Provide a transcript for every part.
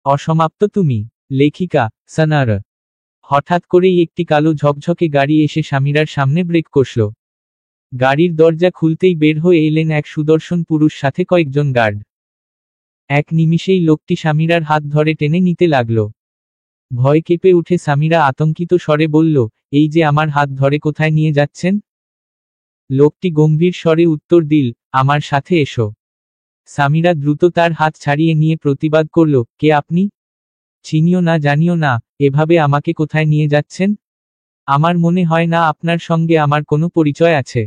অসমাপ্ত তুমি, লেখিকা, সানার। হঠাৎ করেই একটি কালো ঝকঝকে গাড়ি এসে সামিরার সামনে ব্রেক কষল। গাড়ির দরজা খুলতেই বের হয়ে এলেন এক সুদর্শন পুরুষ, সাথে কয়েকজন গার্ড। এক নিমিষেই লোকটি সামিরার হাত ধরে টেনে নিতে লাগল। ভয় কেঁপে উঠে সামিরা আতঙ্কিত স্বরে বলল, এই যে আমার হাত ধরে কোথায় নিয়ে যাচ্ছেন? লোকটি গম্ভীর স্বরে উত্তর দিল, আমার সাথে এসো। সামিরা দ্রুত তার হাত ছাড়িয়ে নিয়ে প্রতিবাদ করল, কে আপনি? চিনিও না জানিও না, এভাবে আমাকে কোথায় নিয়ে যাচ্ছেন? আমার মনে হয় না আপনার সঙ্গে আমার কোনো পরিচয় আছে।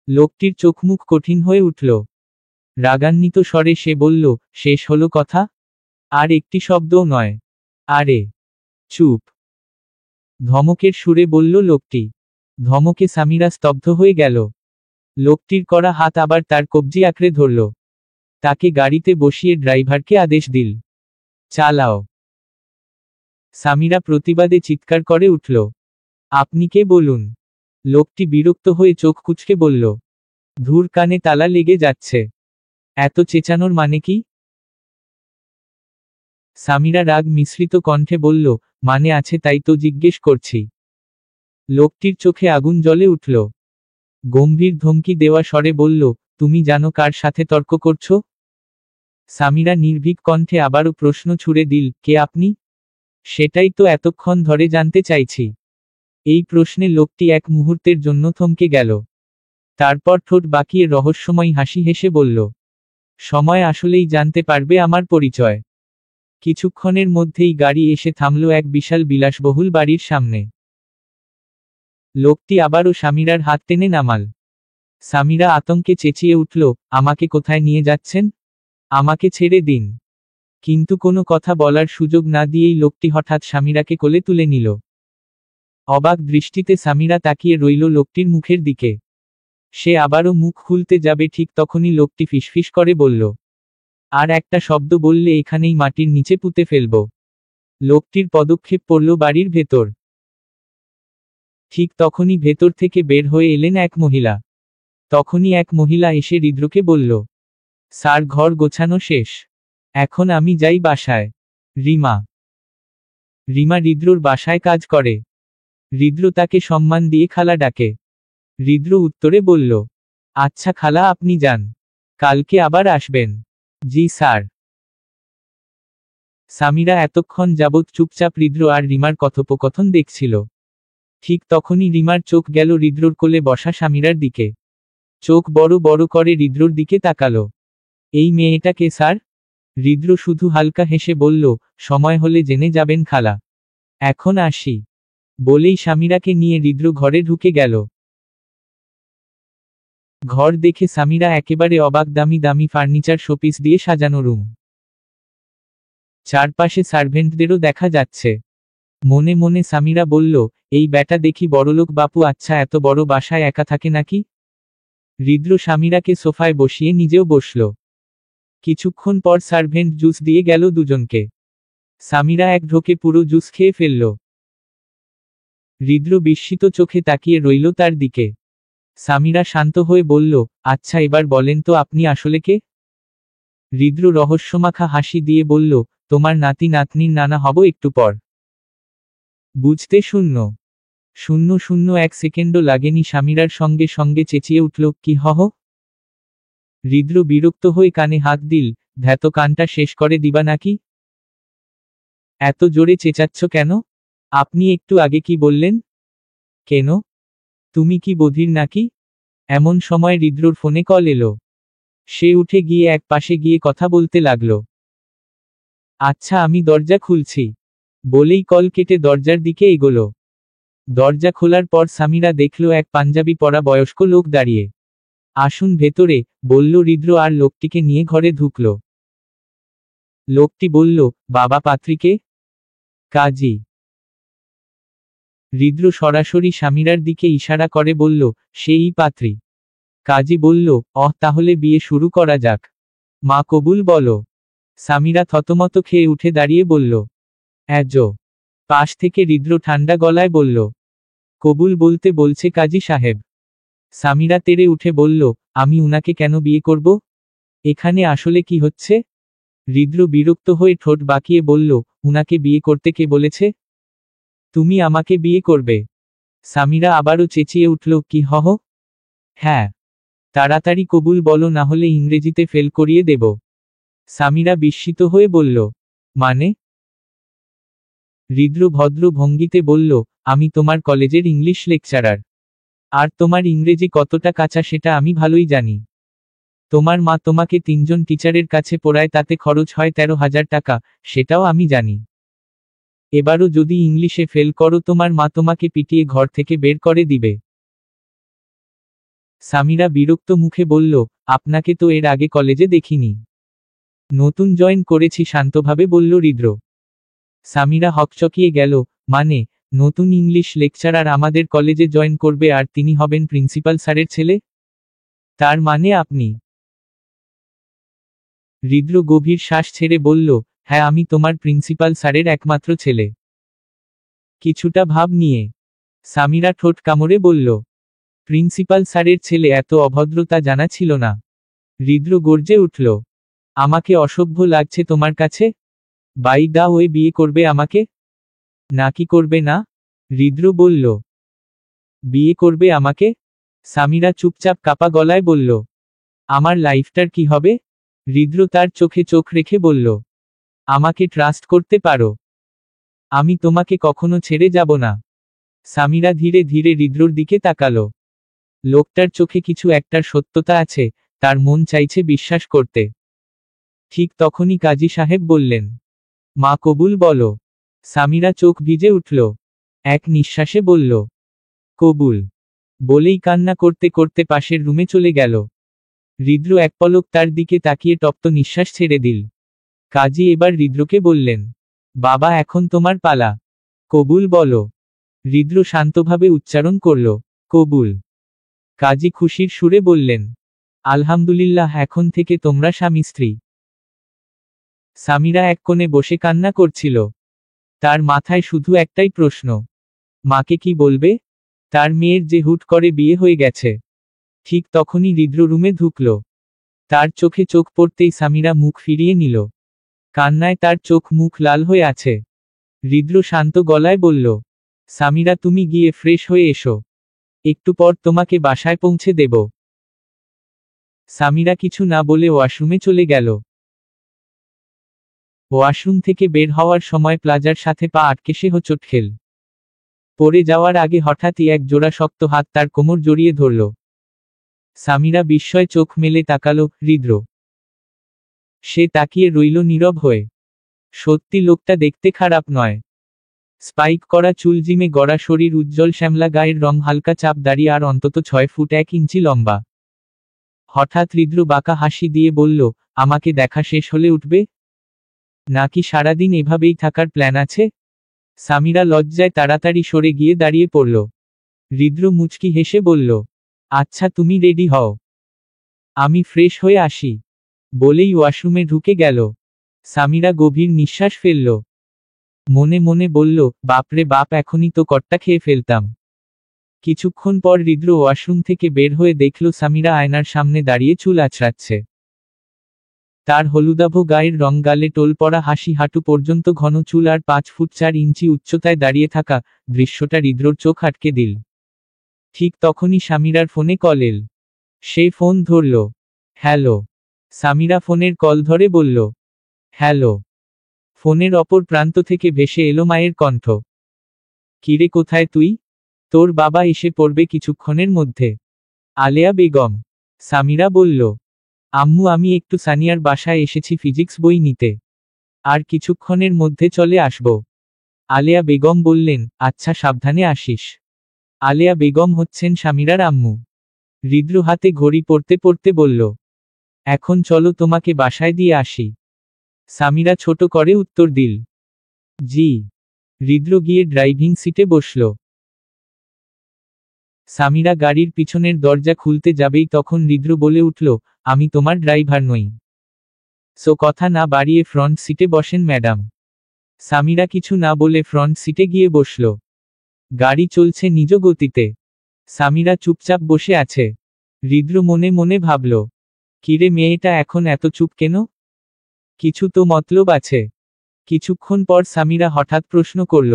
লোকটির চোখমুখ কঠিন হয়ে উঠল। রাগান্বিত স্বরে সে বলল, শেষ হলো কথা? আর একটি শব্দও নয়। আরে চুপ! ধমকের সুরে বলল লোকটি। ধমকে সামিরা স্তব্ধ হয়ে গেল। লোকটির করা হাত আবার তার কবজি আঁকড়ে ধরল। তাকে গাড়িতে বসিয়ে ড্রাইভারকে আদেশ দিল, চালাও। সামিরা প্রতিবাদে চিৎকার করে উঠল, আপনি কে বলুন? লোকটি বিরক্ত হয়ে চোখ কুঁচকে বলল, ধুর, কানে তালা লেগে যাচ্ছে। এত চেঁচানোর মানে কি? সামিরা রাগ মিশ্রিত কণ্ঠে বলল, মানে আছে, তাই তো জিজ্ঞেস করছি। লোকটির চোখে আগুন জ্বলে উঠল। গম্ভীর ধমকি দেওয়া স্বরে বলল, তুমি জানো কার সাথে তর্ক করছো? সামিরা নির্ভীক কণ্ঠে আবারও প্রশ্ন ছুড়ে দিল, কে আপনি? সেটাই তো এতক্ষণ ধরে জানতে চাইছি। এই প্রশ্নে লোকটি এক মুহূর্তের জন্য থমকে গেল। তারপর ঠোঁট বাঁকিয়ে রহস্যময় হাসি হেসে বলল, সময় আসলেই জানতে পারবে আমার পরিচয়। কিছুক্ষণের মধ্যেই গাড়ি এসে থামল এক বিশাল বিলাসবহুল বাড়ির সামনে। লোকটি আবারও সামিরার হাত টেনে নামাল। সামিরা আতঙ্কে চেঁচিয়ে উঠল, আমাকে কোথায় নিয়ে যাচ্ছেন? আমাকে ছেড়ে দিন। কিন্তু কোনো কথা বলার সুযোগ না দিয়েই লোকটি হঠাৎ সামিরাকে কোলে তুলে নিল। অবাক দৃষ্টিতে সামিরা তাকিয়ে রইল লোকটির মুখের দিকে। সে আবারও মুখ খুলতে যাবে, ঠিক তখনই লোকটি ফিসফিস করে বলল, আর একটা শব্দ বললে এখানেই মাটির নিচে পুঁতে ফেলব। লোকটির পদক্ষেপ পড়ল বাড়ির ভেতর। ঠিক তখনই ভেতর থেকে বের হয়ে এলেন এক মহিলা। তখনই এক মহিলা এসে হৃদ্রকে বলল, স্যার, ঘর গোছানো শেষ, এখন আমি যাই বাসায়। রিমা। রিমা হৃদ্রর বাসায় কাজ করে। হৃদ্র তাকে সম্মান দিয়ে খালা ডাকে। হৃদ্র উত্তরে বলল, আচ্ছা খালা, আপনি যান, কালকে আবার আসবেন। জি স্যার। সামিরা এতক্ষণ যাবৎ চুপচাপ হৃদ্র আর রিমার কথোপকথন দেখছিল। ঠিক তখনই রিমার চোখ গেল হৃদ্রর কোলে বসা সামিরার দিকে। চোখ বড় বড় করে হৃদ্রর দিকে তাকালো। এই মেয়েটা কে স্যার? হৃদ্র শুধু হালকা হেসে বলল, সময় হলে জেনে যাবেন খালা। এখন আসি। বলেই সামিরাকে নিয়ে হৃদ্র ঘরে ঢুকে গেল। ঘর দেখে সামিরা একেবারে অবাক, দামি দামি ফার্নিচার, শোপিস দিয়ে সাজানো রুম। চারপাশে সার্ভেন্টদেরও দেখা যাচ্ছে। মনে মনে সামিরা বলল, এই ব্যাটা দেখি বড়লোক বাপু। আচ্ছা, এত বড় বাসায় একা থাকে নাকি? হৃদ্র সামিরাকে সোফায় বসিয়ে নিজেও বসল। কিছুক্ষণ পর সার্ভেন্ট জুস দিয়ে গেল দুজনকে। সামিরা এক ঢোকে পুরো জুস খেয়ে ফেলল। হৃদ্র বিস্মিত চোখে তাকিয়ে রইল তার দিকে। সামিরা শান্ত হয়ে বলল, আচ্ছা এবার বলেন তো আপনি আসলে কে? হৃদ্র রহস্যমাখা হাসি দিয়ে বলল, তোমার নাতি নাতনির নানা হব একটু পর। বুঝতে শূন্য শূন্য শূন্য 1 সেকেন্ডও লাগেনি সামিরার সঙ্গে সঙ্গে চেঁচিয়ে উঠল, কি হহ? হৃদ্র বিরক্ত হয়ে কানে হাত দিল, ধ্যাত, কানটা শেষ করে দিবা নাকি? এত জোরে চেঁচাচ্ছ কেন? আপনি একটু আগে কি বললেন? কেন? তুমি কি বধির নাকি? এমন সময় হৃদ্রর ফোনে কল এলো। সে উঠে গিয়ে এক পাশে গিয়ে কথা বলতে লাগল। আচ্ছা, আমি দরজা খুলছি, বলেই কল কেটে দরজার দিকে এগোলো। দরজা খোলার পর সামিরা দেখল এক পাঞ্জাবি পরা বয়স্ক লোক দাঁড়িয়ে। আসুন ভেতরে, বলল হৃদ্র আর লোকটিকে নিয়ে ঘরে ঢুকল। লোকটি বলল, বাবা, পাত্রীকে? কাজী। হৃদ্র সরাসরি সামিরার দিকে ইশারা করে বলল, সেই পাত্রী। কাজী বলল, তাহলে বিয়ে শুরু করা যাক। মা কবুল বলো। সামিরা থতমত খেয়ে উঠে দাঁড়িয়ে বলল, অ্যাজো। পাশ থেকে হৃদ্র ঠান্ডা গলায় বলল, কবুল বলতে বলছে কাজী সাহেব। সামিরা তেড়ে উঠে বলল, আমি উনাকে কেন বিয়ে করব? এখানে আসলে কি হচ্ছে? হৃদ্র বিরক্ত হয়ে ঠোঁট বাঁকিয়ে বলল, উনাকে বিয়ে করতে কে বলেছে? তুমি আমাকে বিয়ে করবে? সামিরা আবারও চেঁচিয়ে উঠল, কি হহ? হ্যাঁ। তাড়াতাড়ি কবুল বলো, না হলে ইংরেজিতে ফেল করিয়ে দেব। সামিরা বিস্মিত হয়ে বলল, মানে? হৃদ্র ভদ্র ভঙ্গিতে বলল, আমি তোমার কলেজের ইংলিশ লেকচারার। আর তোমার ইংরেজি কতটা কাঁচা সেটা আমি ভালোই জানি। তোমার মা তোমাকে 3জন টিচারের কাছে পড়ায়, তাতে খরচ হয় 13,000 টাকা, সেটাও আমি জানি। এবারও যদি ইংলিশে ফেল করো তোমার মা তোমাকে পিটিয়ে ঘর থেকে বের করে দিবে। সামিরা বিরক্ত মুখে বলল, আপনাকে তো এর আগে কলেজে দেখিনি। নতুন জয়েন করেছি, শান্তভাবে বলল হৃদ্র। সামিরা হকচকিয়ে গেল, মানে, নতুন ইংলিশ লেকচারার আমাদের কলেজে জয়েন করবে আর তিনি হবেন প্রিন্সিপাল স্যারের ছেলে? তার মানে আপনি? হৃদ্র গভীর শ্বাস ছেড়ে বলল, হ্যাঁ, আমি তোমার প্রিন্সিপাল স্যারের একমাত্র ছেলে। কিছুটা ভাব নিয়ে সামিরা ঠোঁট কামড়ে বলল, প্রিন্সিপাল স্যারের ছেলে? এত অভদ্রতা জানা ছিল না। হৃদ্র গর্জে উঠল, আমাকে অসভ্য লাগছে তোমার কাছে? বাই দা ওয়ে, বিয়ে করবে আমাকে নাকি করবে না? হৃদ্র বলল, বিয়ে করবে আমাকে। সামিরা চুপচাপ কাপা গলায় বলল, আমার লাইফটার কি হবে? হৃদ্র তার চোখে চোখ রেখে বলল, আমাকে ট্রাস্ট করতে পারো। আমি তোমাকে কখনো ছেড়ে যাব না। সামিরা ধীরে ধীরে হৃদ্রর দিকে তাকালো। লোকটার চোখে কিছু একটার সত্যতা আছে, তার মন চাইছে বিশ্বাস করতে। ঠিক তখনই কাজী সাহেব বললেন, মা কবুল বলো। সামিরা চোখ ভিজে উঠল। এক নিঃশ্বাসে বলল, কবুল। বলেই কান্না করতে করতে পাশের রুমে চলে গেল। হৃদ্র এক পলক তার দিকে তাকিয়ে তপ্ত নিঃশ্বাস ছেড়ে দিল। কাজী এবার হৃদ্রকে বললেন, বাবা, এখন তোমার পালা। কবুল বলো। হৃদ্র শান্তভাবে উচ্চারণ করল, কবুল। কাজী খুশির সুরে বললেন, আলহামদুলিল্লাহ, এখন থেকে তোমরা স্বামী স্ত্রী। সামিরা এক কোণে বসে কান্না করছিল। তার মাথায় শুধু একটাই প্রশ্ন, মাকে কি বলবে? তার মেয়ের যে হুট করে বিয়ে হয়ে গেছে। ঠিক তখনই হৃদ্র রুমে ঢুকল। তার চোখে চোখ পড়তেই সামিরা মুখ ফিরিয়ে নিল। কান্নায় তার চোখ মুখ লাল হয়ে আছে। হৃদ্র শান্ত গলায় বলল, সামিরা, তুমি গিয়ে ফ্রেশ হয়ে এসো। একটু পর তোমাকে বাসায় পৌঁছে দেব। সামিরা কিছু না বলে ওয়াশরুমে চলে গেল। ওয়াশরুম থেকে বের হওয়ার সময় প্লাজার সাথে পা আটকে সে হোঁচট খেল। পড়ে যাওয়ার আগে হঠাৎই এক জোড়া শক্ত হাত তার কোমর জড়িয়ে ধরল। সামিরা বিস্ময়ে চোখ মেলে তাকালো, হৃদ্র। সে তাকিয়ে রইল নীরব হয়ে। সত্যি লোকটা দেখতে খারাপ নয়। স্পাইক করা চুল, জিমে গড়া শরীর, উজ্জ্বল শ্যামলা গায়ের রং, হালকা চাপ দাড়ি আর অন্তত 6 ফুট 1 ইঞ্চি লম্বা। হঠাৎ হৃদ্র বাঁকা হাসি দিয়ে বলল, আমাকে দেখা শেষ হলে উঠবে? নাকি সারাদিন এভাবেই থাকার প্ল্যান আছে? সামিরা লজ্জায় তাড়াতাড়ি সরে গিয়ে দাঁড়িয়ে পড়ল। হৃদ্র মুচকি হেসে বলল, আচ্ছা, তুমি রেডি হও, আমি ফ্রেশ হয়ে আসি। বলেই ওয়াশরুমে ঢুকে গেল। সামিরা গভীর নিঃশ্বাস ফেলল। মনে মনে বলল, বাপরে বাপ, এখনই তো কট্টা খেয়ে ফেলতাম। কিছুক্ষণ পর হৃদ্র ওয়াশরুম থেকে বের হয়ে দেখল সামিরা আয়নার সামনে দাঁড়িয়ে চুল আঁচড়াচ্ছে। তার হলুদাভ গায়ের রং, গালে টোল পড়া হাসি, হাঁটু পর্যন্ত ঘন চুল আর 5 ফুট 4 ইঞ্চি উচ্চতায় দাঁড়িয়ে থাকা দৃশ্যটা হৃদ্রর চোখ আটকে দিল। ঠিক তখনই সামিরার ফোনে কল এল। সে ফোন ধরল। হ্যালো। সামিরা ফোনের কল ধরে বলল, হ্যালো। ফোনের অপর প্রান্ত থেকে ভেসে এলো মায়ের কণ্ঠ। কিরে, কোথায় তুই? তোর বাবা এসে পড়বে কিছুক্ষণের মধ্যে। আলেয়া বেগম। সামিরা বলল, আম্মু, আমি একটু সানিয়ার বাসায় এসেছি ফিজিক্স বই নিতে। আর কিছুক্ষণের মধ্যে চলে আসব। আলেয়া বেগম বললেন, আচ্ছা, সাবধানে আসিস। আলেয়া বেগম হচ্ছেন সামিরার আম্মু। হৃদ্র হাতে ঘড়ি পড়তে পড়তে বলল, এখন চলো, তোমাকে বাসায় দিয়ে আসি। সামিরা ছোট করে উত্তর দিল, জি। হৃদ্র গিয়ে ড্রাইভিং সিটে বসল। সামিরা গাড়ির পিছনের দরজা খুলতে যাবেই তখন হৃদ্র বলে উঠল, আমি তোমার ড্রাইভার নই। সো কথা না বাড়িয়ে ফ্রন্ট সিটে বসেন ম্যাডাম। সামিরা কিছু না বলে ফ্রন্ট সিটে গিয়ে বসল। গাড়ি চলছে নিজ গতিতে। সামিরা চুপচাপ বসে আছে। হৃদ্র মনে মনে ভাবল, কিরে, মেয়েটা এখন এত চুপ কেন? কিছু তো মতলব আছে। কিছুক্ষণ পর সামিরা হঠাৎ প্রশ্ন করল,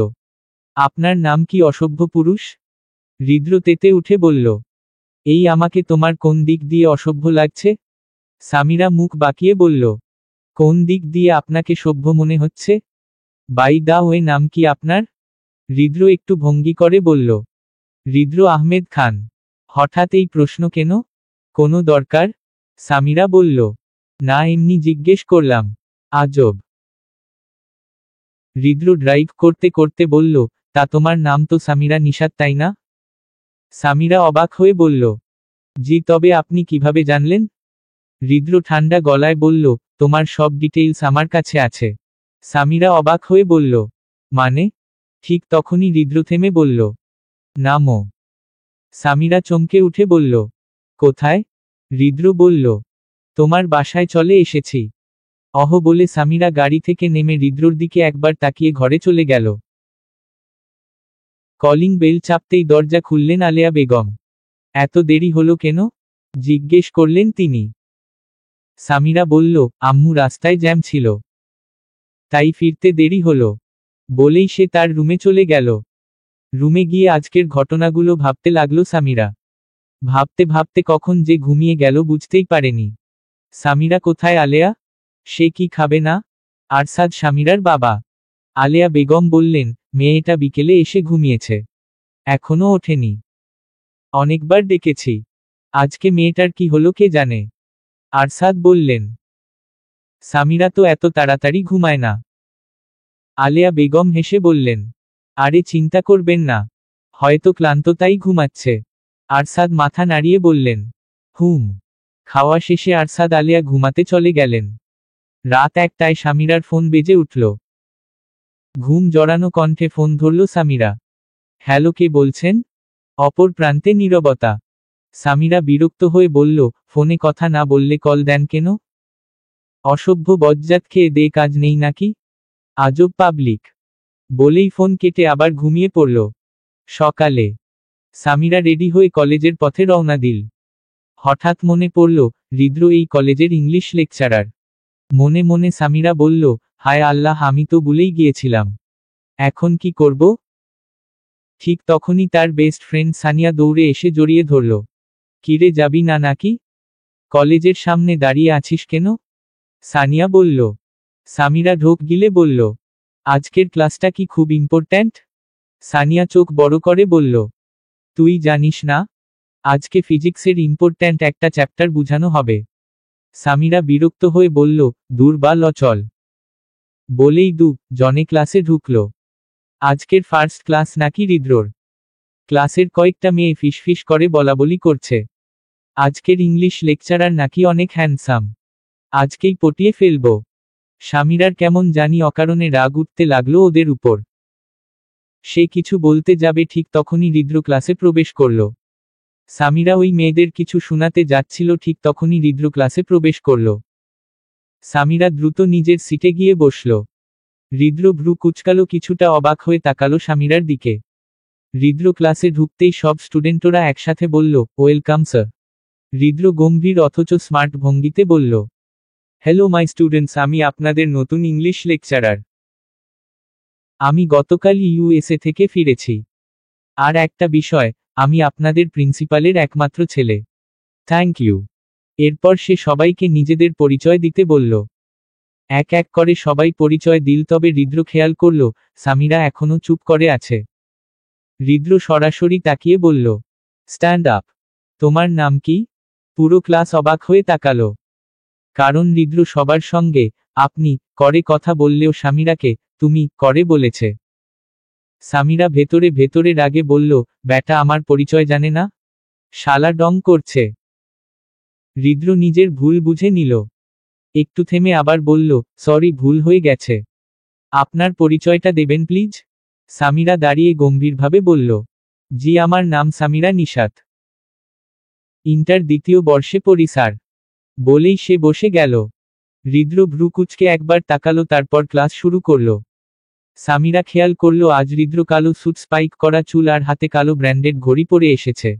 আপনার নাম কি অসভ্য পুরুষ? হৃদ্র তেতে উঠে বলল, এই আমাকে তোমার কোন দিক দিয়ে অসভ্য লাগছে? সামিরা মুখ বাঁকিয়ে বলল, কোন দিক দিয়ে আপনাকে সভ্য মনে হচ্ছে? বাই দা ওয়ে নাম কি আপনার? হৃদ্র একটু ভঙ্গি করে বলল, হৃদ্র আহমেদ খান। হঠাৎ এই প্রশ্ন কেন? কোনো দরকার? সামিরা বলল, না এমনি জিজ্ঞেস করলাম। আজব। হৃদ্র ড্রাইভ করতে করতে বলল, তা তোমার নাম তো সামিরা নিশাত তাই না? সামিরা অবাক হয়ে বলল, জি, তবে আপনি কিভাবে জানলেন? হৃদ্র ঠান্ডা গলায় বলল, তোমার সব ডিটেইলস আমার কাছে আছে। সামিরা অবাক হয়ে বলল, মানে? ঠিক তখনই হৃদ্র থেমে বলল, নামো। সামিরা চমকে উঠে বলল, কোথায়? হৃদ্র বলল, তোমার বাসায় চলে এসেছি। অহ বলে সামিরা গাড়ি থেকে নেমে হৃদ্রর দিকে একবার তাকিয়ে ঘরে চলে গেল। কলিং বেল চাপতেই দরজা খুললেন আলেয়া বেগম। এত দেরি হলো কেন? জিজ্ঞেস করলেন তিনি। সামিরা বলল, আম্মু রাস্তায় জ্যাম ছিল, তাই ফিরতে দেরি হলো। বলেই সে তার রুমে চলে গেল। রুমে গিয়ে আজকের ঘটনাগুলো ভাবতে লাগলো সামিরা। ভাবতে ভাবতে কখন যে ঘুমিয়ে গেল বুঝতেই পারেনি। সামিরা কোথায় আলেয়া? সে কি খাবে না? আরশাদ সামিরার বাবা। আলেয়া বেগম বললেন, মেয়েটা বিকেলে এসে ঘুমিয়েছে, এখনো ওঠেনি। অনেকবার ডেকেছি, আজকে মেয়েটার কি হলো কে জানে। আরশাদ বললেন, সামিরা তো এত তাড়াতাড়ি ঘুমায় না। আলেয়া বেগম হেসে বললেন, আরে চিন্তা করবেন না, হয়তো ক্লান্ত তাই ঘুমাচ্ছে। আরশাদ মাথা নাড়িয়ে বললেন, হুম। খাওয়া শেষে আরশাদ আলেয়া ঘুমাতে চলে গেলেন। রাত 1টায় সামিরার ফোন বেজে উঠল। ঘুম জড়ানো কণ্ঠে ফোন ধরল সামিরা। হ্যালো, কে বলছেন? অপর প্রান্তে নীরবতা। সামিরা বিরক্ত হয়ে বলল, ফোনে কথা না বললে কল দেন কেন? অসভ্য বজ্জাত, খেয়ে দে কাজ নেই নাকি? আজব পাবলিক। বলেই ফোন কেটে আবার ঘুমিয়ে পড়ল। সকালে সামিরা রেডি হয়ে কলেজের পথে রওনা দিল। হঠাৎ মনে পড়ল, হৃদ্র এই কলেজের ইংলিশ লেকচারার। মনে মনে সামিরা বলল, হায় আল্লাহ, আমি তো ভুলেই গিয়েছিলাম। এখন কি করব? ঠিক তখনই তার বেস্ট ফ্রেন্ড সানিয়া দৌড়ে এসে জড়িয়ে ধরল। কিরে, যাবি না নাকি? কলেজের সামনে দাঁড়িয়ে আছিস কেন? সানিয়া বলল। সামিরা ঢোক গিলে বলল, আজকের ক্লাসটা কি খুব ইম্পর্ট্যান্ট? সানিয়া চোখ বড় করে বলল, তুই জানিস না, আজকে ফিজিক্সের ইম্পর্ট্যান্ট একটা চ্যাপ্টার বুঝানো হবে। সামিরা বিরক্ত হয়ে বলল, দূর বা ল চল। বলেই জনে ক্লাসে ঢুকল। আজকের ফার্স্ট ক্লাস নাকি হৃদ্রর। ক্লাসের কয়েকটা মেয়ে ফিসফিস করে বলাবলি করছে, আজকের ইংলিশ লেকচারার নাকি অনেক হ্যান্ডসাম, আজকেই পটিয়ে ফেলব। সামিরার কেমন জানি অকারণে রাগ উঠতে লাগলো ওদের উপর। সে কিছু বলতে যাবে ঠিক তখনই হৃদ্র ক্লাসে প্রবেশ করল। সামিরা ওই মেয়েদের কিছু শোনাতে যাচ্ছিল ঠিক তখনই হৃদ্র ক্লাসে প্রবেশ করল। সামিরা দ্রুত নিজের সিটে গিয়ে বসল। হৃদ্র ভ্রু কুচকালো, কিছুটা অবাক হয়ে তাকালো সামিরার দিকে। হৃদ্র ক্লাসে ঢুকতেই সব স্টুডেন্টরা একসাথে বলল, ওয়েলকাম স্যার। হৃদ্র গম্ভীর অথচ স্মার্ট ভঙ্গিতে বলল, হ্যালো মাই স্টুডেন্টস, আমি আপনাদের নতুন ইংলিশ লেকচারার। আমি গতকাল ইউএসএ থেকে ফিরেছি। আর একটা বিষয়, আমি আপনাদের প্রিন্সিপালের একমাত্র ছেলে। Thank you. এরপর সে সবাইকে নিজেদের পরিচয় দিতে বলল। এক এক করে সবাই পরিচয় দিল, তবে হৃদ্র খেয়াল করল, সামিরা এখনো চুপ করে আছে। হৃদ্র সরাসরি তাকিয়ে বলল, স্ট্যান্ড আপ। তোমার নাম কি? পুরো ক্লাস অবাক হয়ে তাকালো। কারণ হৃদ্র সবার সঙ্গে আপনি করে কথা বললেও সামিরাকে তুমি করে বলেছে। সামিরা ভেতরে ভেতরে রাগে বলল, ব্যাটা আমার পরিচয় জানে না, শালা ডং করছে। হৃদ্র নিজের ভুল বুঝে নিল। একটু থেমে আবার বলল, সরি, ভুল হয়ে গেছে। আপনার পরিচয়টা দেবেন প্লিজ? সামিরা দাঁড়িয়ে গম্ভীরভাবে বলল, জি, আমার নাম সামিরা নিশাত। ইন্টার দ্বিতীয় বর্ষে পড়ি স্যার। বলেই সে বসে গেল। হৃদ্র ভ্রু কুচকে একবার তাকালো, তারপর ক্লাস শুরু করল। সামিরা খেয়াল করল আজ হৃদ্র কালো স্যুট, স্পাইক করা চুল আর হাতে কালো ব্র্যান্ডেড ঘড়ি পরে এসেছে।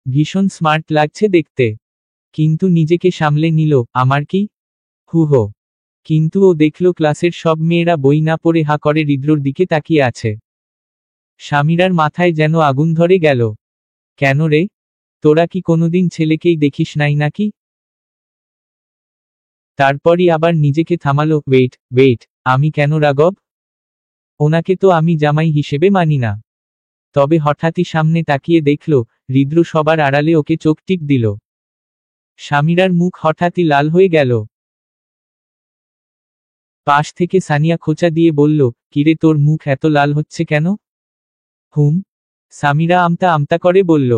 ভীষণ স্মার্ট লাগছে দেখতে। কিন্তু নিজেকে সামলে নিল, আমার কি? হুহো, কিন্তু ও দেখল ক্লাসের সব মেয়েরা বই না পড়ে হা করে হৃদ্রর দিকে তাকিয়ে আছে। সামিরার মাথায় যেন আগুন ধরে গেল। কেন রে? তোরা কি কোনোদিন ছেলেকেই দেখিস নাই নাকি? তারপরই আবার নিজেকে থামালো, ওয়েট ওয়েট, আমি কেন রাগব? ওনাকে তো আমি জামাই হিসেবে মানি না। তবে হঠাৎই সামনে তাকিয়ে দেখল, হৃদ্র সবার আড়ালে ওকে চোখ টিপ দিল। সামিরার মুখ হঠাৎই লাল হয়ে গেল। পাশ থেকে সানিয়া খোঁচা দিয়ে বলল, কিরে তোর মুখ এত লাল হচ্ছে কেন? হুম। সামিরা আমতা আমতা করে বলল।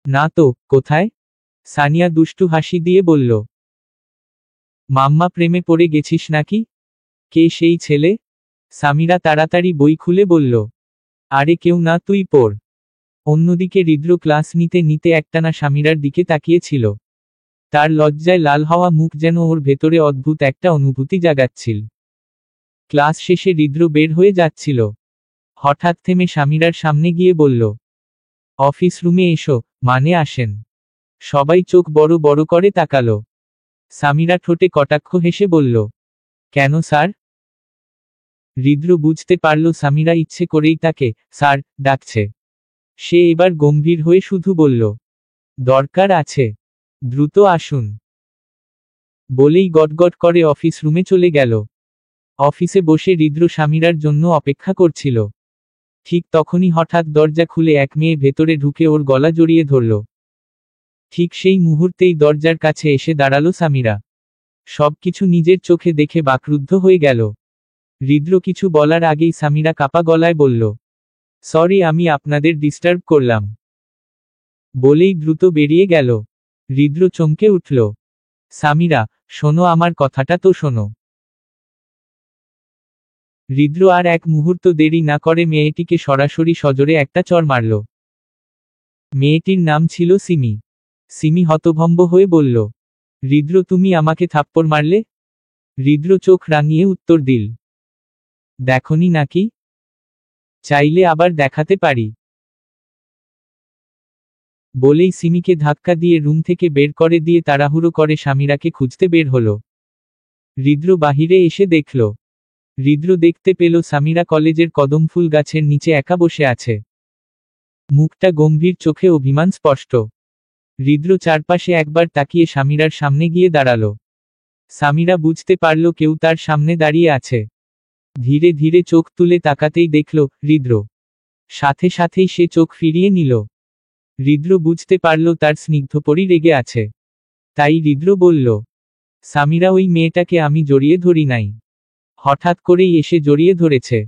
না তো, কোথায়? সানিয়া দুষ্টু হাসি দিয়ে বলল। মাম্মা প্রেমে পড়ে গেছিস নাকি? কে সেই ছেলে? সামিরা তাড়াতাড়ি বই খুলে বলল। আরে কেউ না, তুই পড়। অন্যদিকে হৃদ্র ক্লাস নিতে নিতে একটানা সামিরার দিকে তাকিয়েছিল। তার লজ্জায় লাল হওয়া মুখ যেন ওর ভেতরে অদ্ভুত একটা অনুভূতি জাগাচ্ছিল। ক্লাস শেষে হৃদ্র বের হয়ে যাচ্ছিল। হঠাৎ থেমে সামিরার সামনে গিয়ে বলল, অফিস রুমে এসো, মানে আসেন। সবাই চোখ বড় বড় করে তাকালো। সামিরা ঠোঁটে কটাক্ষ হেসে বলল, কেন স্যার? হৃদ্র বুঝতে পারল সামিরা ইচ্ছে করেই তাকে স্যার ডাকছে। সে এবার গম্ভীর হয়ে শুধু বলল, দরকার আছে, দ্রুত আসুন। বলেই গটগট করে অফিস রুমে চলে গেল। অফিসে বসে হৃদ্র সামিরার জন্য অপেক্ষা করছিল। ঠিক তখনই হঠাৎ দরজা খুলে এক মেয়ে ভেতরে ঢুকে ওর গলা জড়িয়ে ধরল। ঠিক সেই মুহূর্তেই দরজার কাছে এসে দাঁড়ালো সামিরা। সবকিছু নিজের চোখে দেখে বাকরুদ্ধ হয়ে গেল। হৃদ্র কিছু বলার আগেই সামিরা কাপা গলায় বলল, সরি, আমি আপনাদের ডিস্টার্ব করলাম। বলেই দ্রুত বেরিয়ে গেল। হৃদ্র চমকে উঠল। সামিরা, শোনো, আমার কথাটা তো শোনো। হৃদ্র আর এক মুহূর্ত দেরি না করে মেয়েটিকে সরাসরি সজোরে একটা চড় মারল। মেয়েটির নাম ছিল সিমি। সিমি হতভম্ব হয়ে বলল, হৃদ্র, তুমি আমাকে থাপ্পড় মারলে? হৃদ্র চোখ রাঙিয়ে উত্তর দিল, দেখনি নাকি? চাইলে আবার দেখাতে পারি। বলেই সিমিকে ধাক্কা দিয়ে রুম থেকে বের করে দিয়ে তাড়াহুড়ো করে সামিরাকে খুঁজতে বের হলো। হৃদ্র বাহিরে এসে দেখল। হৃদ্র দেখতে পেল সামিরা কলেজের কদমফুল গাছের নিচে একা বসে আছে। মুখটা গম্ভীর, চোখে অভিমান স্পষ্ট। হৃদ্র চারপাশে একবার তাকিয়ে সামিরার সামনে গিয়ে দাঁড়ালো। সামিরা বুঝতে পারল কেউ তার সামনে দাঁড়িয়ে আছে। ধীরে ধীরে চোখ তুলে তাকাতেই দেখল হৃদ্র। সাথে সাথেই সে চোখ ফিরিয়ে নিল। হৃদ্র বুঝতে পারল তার স্নিগ্ধপরি রেগে আছে। তাই হৃদ্র বলল, সামিরা, ওই মেয়েটাকে আমি জড়িয়ে ধরি নাই। হঠাৎ করেই এসে জড়িয়ে ধরেছে।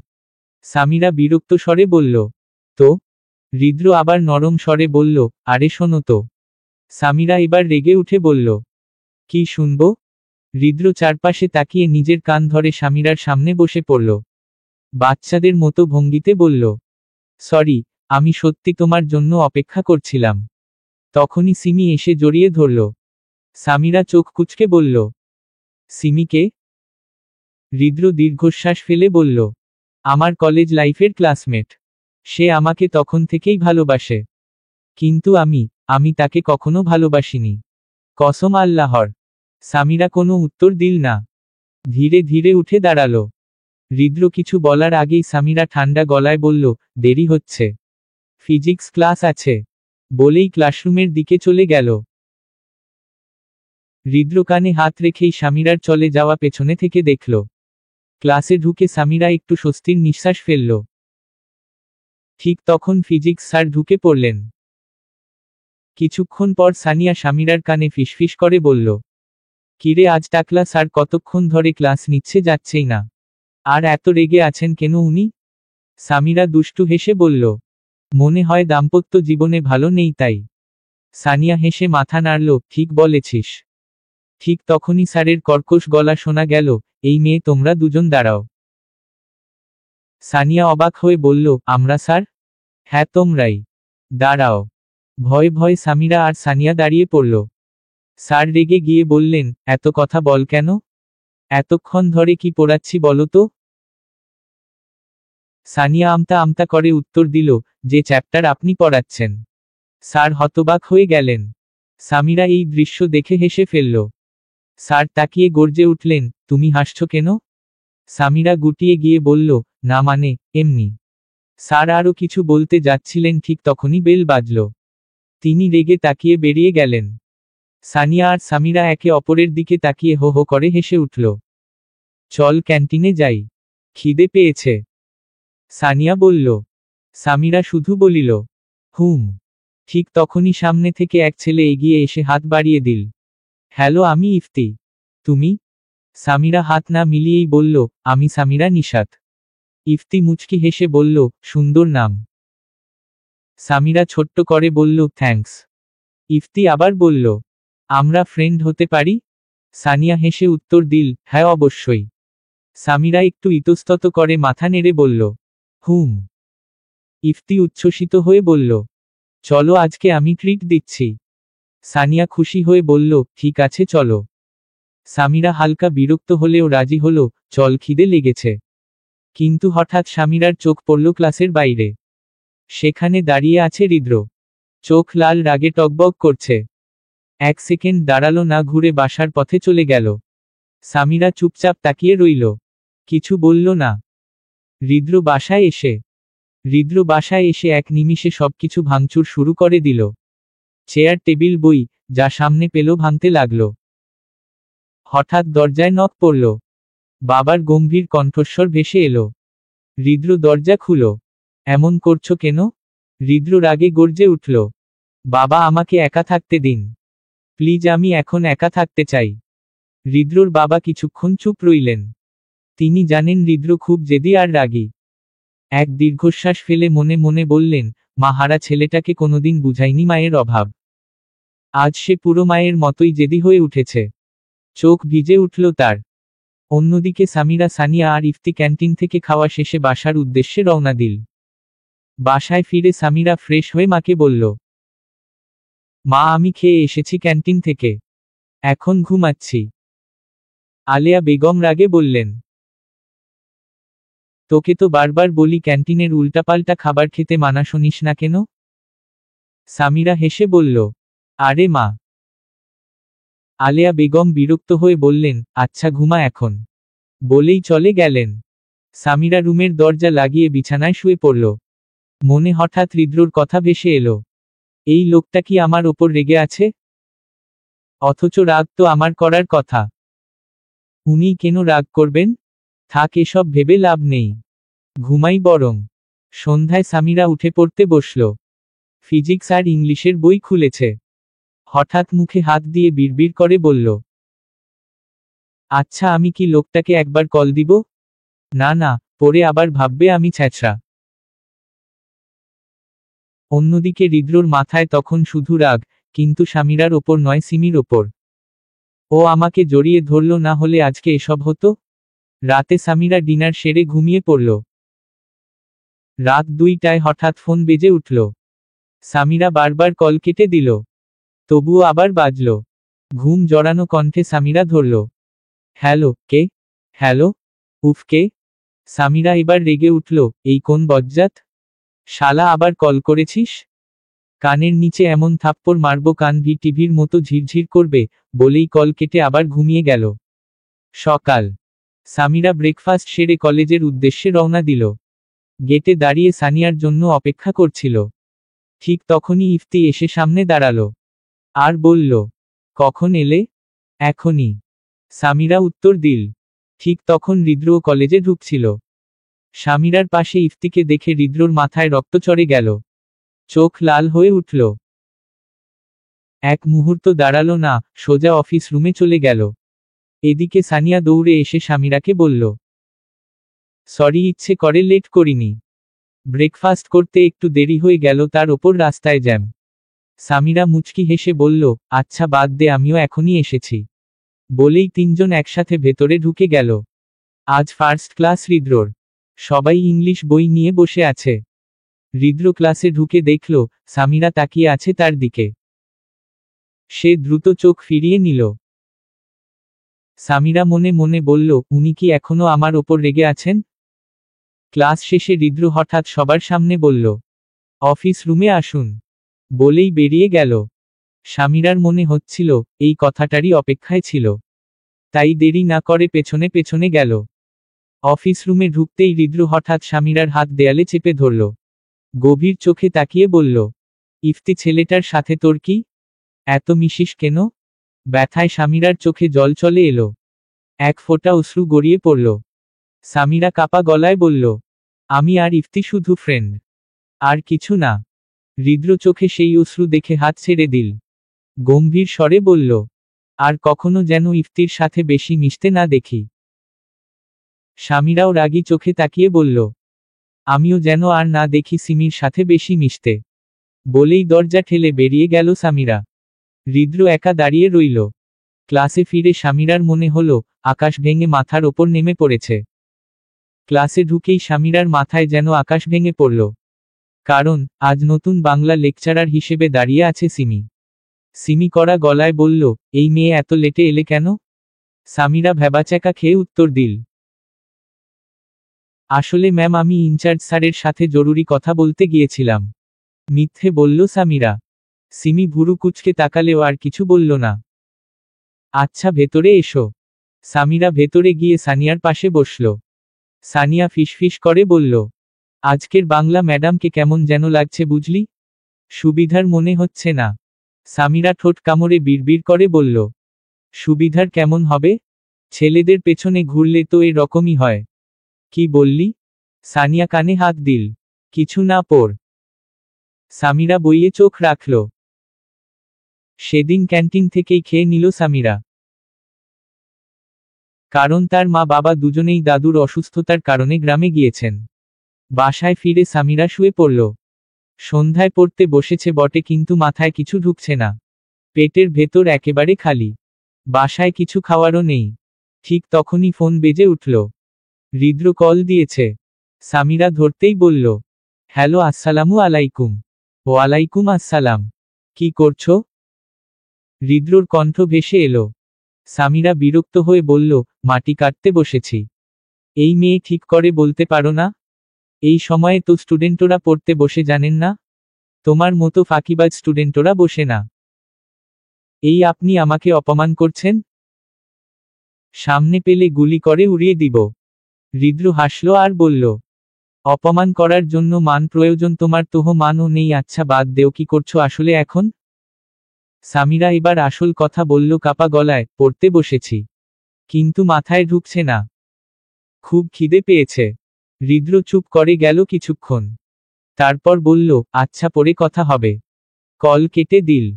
সামিরা বিরক্ত স্বরে বলল, তো? হৃদ্র আবার নরম স্বরে বলল, আরে শোনো তো। সামিরা এবার রেগে উঠে বলল, কি শুনব? হৃদ্র চারপাশে তাকিয়ে নিজের কান ধরে সামিরার সামনে বসে পড়ল। বাচ্চাদের মতো ভঙ্গিতে বলল, সরি, আমি সত্যি তোমার জন্য অপেক্ষা করছিলাম। তখনই সিমি এসে জড়িয়ে ধরল। সামিরা চোখ কুঁচকে বলল, সিমিকে? হৃদ্র দীর্ঘশ্বাস ফেলে বলল, আমার কলেজ লাইফের ক্লাসমেট। সে আমাকে তখন থেকেই ভালোবাসে। কিন্তু আমি তাকে কখনো ভালোবাসিনি। কসম আল্লাহর। সামিরা কোনো উত্তর দিল না। ধীরে ধীরে উঠে দাঁড়ালো। হৃদ্র কিছু বলার আগেই সামিরা ঠান্ডা গলায় বলল, দেরি হচ্ছে, ফিজিক্স ক্লাস আছে। বলেই ক্লাসরুমের দিকে চলে গেল। হৃদ্র কানে হাত রেখেই সামিরার চলে যাওয়া পেছনে থেকে দেখল। ক্লাসে ঢুকে সামিরা একটু স্বস্তির নিঃশ্বাস ফেলল। ঠিক তখন ফিজিক্স স্যার ঢুকে পড়লেন। কিছুক্ষণ পর সানিয়া সামিরার কানে ফিসফিস করে বলল, কিরে, আজ টাকলা স্যার কতক্ষণ ধরে ক্লাস নিচ্ছে, যাচ্ছেই না। আর এত রেগে আছেন কেন উনি? সামিরা দুষ্টু হেসে বলল, মনে হয় দাম্পত্য জীবনে ভালো নেই তাই। সানিয়া হেসে মাথা নাড়ল, ঠিক বলেছিস। ঠিক তখনই স্যারের কর্কশ গলা শোনা গেল, এই মেয়ে, তোমরা দুজন দাঁড়াও। সানিয়া অবাক হয়ে বলল, আমরা স্যার? হ্যাঁ, তোমরাই। দাঁড়াও। ভয়ে ভয়ে সামিরা আর সানিয়া দাঁড়িয়ে পড়ল। স্যার রেগে গিয়ে বললেন, এত কথা বল কেন? এতক্ষণ ধরে কি পড়াচ্ছি বলো তো? সানিয়া আমতা আমতা করে উত্তর দিল, যে চ্যাপ্টার আপনি পড়াচ্ছেন। স্যার হতবাক হয়ে গেলেন। সামিরা এই দৃশ্য দেখে হেসে ফেলল। স্যার তাকিয়ে গর্জে উঠলেন, তুমি হাসছো কেন? সামিরা গুটিয়ে গিয়ে বলল, না মানে, এমনি। স্যার আরও কিছু বলতে যাচ্ছিলেন, ঠিক তখনই বেল বাজল। তিনি রেগে তাকিয়ে বেরিয়ে গেলেন। সানিয়া আর সামিরা একে অপরের দিকে তাকিয়ে হো হো করে হেসে উঠল। চল ক্যান্টিনে যাই, খিদে পেয়েছে, সানিয়া বলল। সামিরা শুধু বলিল, হুম। ঠিক তখনই সামনে থেকে এক ছেলে এগিয়ে এসে হাত বাড়িয়ে দিল। হ্যালো, আমি ইফতি। তুমি? সামিরা হাত না মিলিয়েই বলল, আমি সামিরা নিশাত। ইফতি মুচকি হেসে বলল, সুন্দর নাম। সামিরা ছোট্ট করে বলল, থ্যাঙ্কস। ইফতি আবার বলল, আমরা ফ্রেন্ড হতে পারি? সানিয়া হেসে উত্তর দিল, হ্যাঁ অবশ্যই। সামিরা একটু ইতস্তত করে মাথা নেড়ে বলল, হুম। ইফতি উচ্ছ্বসিত হয়ে বলল, চলো আজকে আমি ট্রিট দিচ্ছি। সানিয়া খুশি হয়ে বলল, ঠিক আছে চলো। সামিরা হালকা বিরক্ত হলেও রাজি হলো, চল খিদে লেগেছে। কিন্তু হঠাৎ সামিরার চোখ পড়ল ক্লাসের বাইরে। সেখানে দাঁড়িয়ে আছে হৃদ্র। চোখ লাল রাগে টকবক করছে। এক সেকেন্ড দাঁড়ালো না, ঘুরে বাসার পথে চলে গেল। সামিরা চুপচাপ তাকিয়ে রইল, কিছু বলল না। হৃদ্র বাসায় এসে এক নিমিষে সবকিছু ভাঙচুর শুরু করে দিল। চেয়ার টেবিল বই যা সামনে পেল ভাঙতে লাগল। হঠাৎ দরজায় নক পড়ল। বাবার গম্ভীর কণ্ঠস্বর ভেসে এলো। হৃদ্র দরজা খুলো। এমন করছো কেন? হৃদ্র রাগে গর্জে উঠল। বাবা আমাকে একা থাকতে দিন, প্লিজ, আমি এখন একা থাকতে চাই। হৃদ্রর বাবা কিছুক্ষণ চুপ রইলেন। তিনি জানেন হৃদ্র খুব জেদি আর রাগী। এক দীর্ঘশ্বাস ফেলে মনে মনে বললেন, মা হারা ছেলেটাকে কোনোদিন বুঝায়নি মায়ের অভাব। আজ সে পুরো মায়ের মতোই জেদি হয়ে উঠেছে। চোখ ভিজে উঠল তার। অন্যদিকে সামিরা, সানিয়া আর ইফতি ক্যান্টিন থেকে খাওয়া শেষে বাসার উদ্দেশ্যে রওনা দিল। বাসায় ফিরে সামিরা ফ্রেশ হয়ে মাকে বলল, মা আমি খেয়ে এসেছি ক্যান্টিন থেকে, এখন ঘুমাচ্ছি। আলেয়া বেগম রাগে বললেন, তোকে তো বারবার বলি ক্যান্টিনের উল্টাপাল্টা খাবার খেতে মানা, শুনিস না কেন? সামিরা হেসে বলল, আরে মা। আলেয়া বেগম বিরক্ত হয়ে বললেন, আচ্ছা ঘুমা এখন, বলেই চলে গেলেন। সামিরা রুমের দরজা লাগিয়ে বিছানায় শুয়ে পড়ল। মনে হঠাৎ হৃদ্রর কথা ভেসে এলো। এই লোকটা কি আমার ওপর রেগে আছে? অথচ রাগ তো আমার করার কথা। উনি কেন রাগ করবেন? থাক, এসব ভেবে লাভ নেই, ঘুমাই বরং। সন্ধ্যায় সামিরা উঠে পড়তে বসল। ফিজিক্স আর ইংলিশের বই খুলেছে। হঠাৎ মুখে হাত দিয়ে বিড়বিড় করে বলল, আচ্ছা আমি কি লোকটাকে একবার কল দিব? না না, পরে আবার ভাববে আমি ছ্যাঁচড়া। অন্যদিকে হৃদ্রর মাথায় তখন শুধু রাগ, কিন্তু সামিরার ওপর নয়, সিমির ওপর। ও আমাকে জড়িয়ে ধরল, না হলে আজকে এসব হতো। রাতে সামিরা ডিনার সেরে ঘুমিয়ে পড়ল। রাত 2টায় হঠাৎ ফোন বেজে উঠল। সামিরা বারবার কল কেটে দিল, তবুও আবার বাজল। ঘুম জড়ানো কণ্ঠে সামিরা ধরল, হ্যালো, কে? হ্যালো, উফ, কে? সামিরা এবার রেগে উঠল, এই কোন বজ্জাত শালা আবার কল করেছিস? কানের নিচে এমন থাপ্পড় মারব কান টিভির মতো ঝিরঝির করবে, বলেই কল কেটে আবার ঘুমিয়ে গেল। সকাল। সামিরা ব্রেকফাস্ট সেরে কলেজের উদ্দেশ্যে রওনা দিল। গেটে দাঁড়িয়ে সানিয়ার জন্য অপেক্ষা করছিল। ঠিক তখনই ইফতি এসে সামনে দাঁড়ালো আর বলল, কখন এলে? এখনই, সামিরা উত্তর দিল। ঠিক তখন হৃদ্রও কলেজে ঢুকছিল। সামিরার পাশে ইফতিকে দেখে হৃদ্রর মাথায় রক্ত চড়ে গেল। চোখ লাল হয়ে উঠল। এক মুহূর্ত দাঁড়ালো না, সোজা অফিস রুমে চলে গেল। এদিকে সানিয়া দৌড়ে এসে সামিরাকে বলল, সরি, ইচ্ছে করে লেট করিনি। ব্রেকফাস্ট করতে একটু দেরি হয়ে গেল, তার ওপর রাস্তায় জ্যাম। সামিরা মুচকি হেসে বলল, আচ্ছা বাদ দে, আমিও এখনই এসেছি। বলেই তিনজন একসাথে ভেতরে ঢুকে গেল। আজ ফার্স্ট ক্লাস হৃদ্রর। সবাই ইংলিশ বই নিয়ে বসে আছে। হৃদ্র ক্লাসে ঢুকে দেখল সামিরা তাকিয়ে আছে তার দিকে। সে দ্রুত চোখ ফিরিয়ে নিল। সামিরা মনে মনে বলল, উনি কি এখনো আমার ওপর রেগে আছেন? ক্লাস শেষে হৃদ্র হঠাৎ সবার সামনে বলল, অফিস রুমে আসুন, বলেই বেরিয়ে গেল। সামিরার মনে হচ্ছিল এই কথাটারই অপেক্ষায় ছিল। তাই দেরি না করে পেছনে পেছনে গেল। অফিস রুমে ঢুকতেই হৃদ্র হঠাৎ সামিরার হাত দেয়ালে চেপে ধরল। গভীর চোখে তাকিয়ে বলল, ইফতি ছেলেটার সাথে তোর কি? এত মিশিস কেন? ব্যথায় সামিরার চোখে জল চলে এলো। এক ফোঁটা অশ্রু গড়িয়ে পড়ল। সামিরা কাপা গলায় বলল, আমি আর ইফতি শুধু ফ্রেন্ড, আর কিছু না। হৃদ্র চোখে সেই অশ্রু দেখে হাত ছেড়ে দিল। গম্ভীর স্বরে বলল, আর কখনো যেন ইফতির সাথে বেশি মিশতে না দেখি। সামিরাও রাগী চোখে তাকিয়ে বলল, আমিও যেন আর না দেখি সিমির সাথে বেশি মিশতে। বলেই দরজা ঠেলে বেরিয়ে গেল সামিরা। হৃদ্র একা দাঁড়িয়ে রইল। ক্লাসে ফিরে সামিরার মনে হলো আকাশ ভেঙে মাথার ওপর নেমে পড়েছে। ক্লাসে ঢুকেই সামিরার মাথায় যেন আকাশ ভেঙে পড়ল। কারণ আজ নতুন বাংলা লেকচারার হিসেবে দাঁড়িয়ে আছে সিমি। সিমি কড়া গলায় বলল, এই মেয়ে এত লেটে এলে কেন? সামিরা ভ্যাবাচ্যাকা খেয়ে উত্তর দিল, আসলে ম্যাম আমি ইনচার্জ স্যারের সাথে জরুরি কথা বলতে গিয়েছিলাম। মিথ্যে বলল সামিরা। সিমি ভুরু কুঁচকে তাকালেও আর কিছু বলল না। আচ্ছা ভেতরে এসো। সামিরা ভেতরে গিয়ে সানিয়ার পাশে বসল। সানিয়া ফিসফিস করে বলল, আজকের বাংলা ম্যাডামকে কেমন যেন লাগছে বুঝলি? সুবিধার মনে হচ্ছে না। সামিরা ঠোঁট কামড়ে বিড়বিড় করে বলল, সুবিধার কেমন হবে? ছেলেদের পেছনে ঘুরলে তো এ রকমই হয়। কি বললি? সানিয়া কানে হাত দিল। কিছু না পড়। সামিরা বইয়ে চোখ রাখল। সেদিন ক্যান্টিন থেকেই খেয়ে নিল সামিরা। কারণ তার মা বাবা দুজনেই দাদুর অসুস্থতার কারণে গ্রামে গিয়েছেন। বাসায় ফিরে সামিরা শুয়ে পড়ল। সন্ধ্যায় পড়তে বসেছে বটে কিন্তু মাথায় কিছু ঢুকছে না। পেটের ভেতর একেবারে খালি। বাসায় কিছু খাওয়ারও নেই। ঠিক তখনই ফোন বেজে উঠল। হৃদ্র কল দিয়েছে। সামিরা ধরতেই বলল, হ্যালো আসসালামু আলাইকুম। ওয়ালাইকুম আসসালাম। কি করছো? হৃদ্রর কণ্ঠ ভেসে এলো। সামিরা বিরক্ত হয়ে বলল, মাটি কাটতে বসেছি। এই মেয়ে ঠিক করে বলতে পারো না? এই সময়ে তো স্টুডেন্টরা পড়তে বসে জানেন না? তোমার মতো ফাঁকিবাজ স্টুডেন্টরা বসে না। এই আপনি আমাকে অপমান করছেন? সামনে পেলে গুলি করে উড়িয়ে দিব। হৃদ্র হাসল আর বলল, অপমান করার জন্য মান প্রয়োজন তোমার তোহ মানও নেই। আচ্ছা বাদ দেও, কি করছো আসলে এখন? সামিরা এবার আসল কথা বলল কাপা গলায়, পড়তে বসেছি। কিন্তু মাথায় ঢুকছে না। খুব খিদে পেয়েছে। হৃদ্র চুপ করে গেল কিছুক্ষণ। তারপর বলল, আচ্ছা পরে কথা হবে। কল কেটে দিল।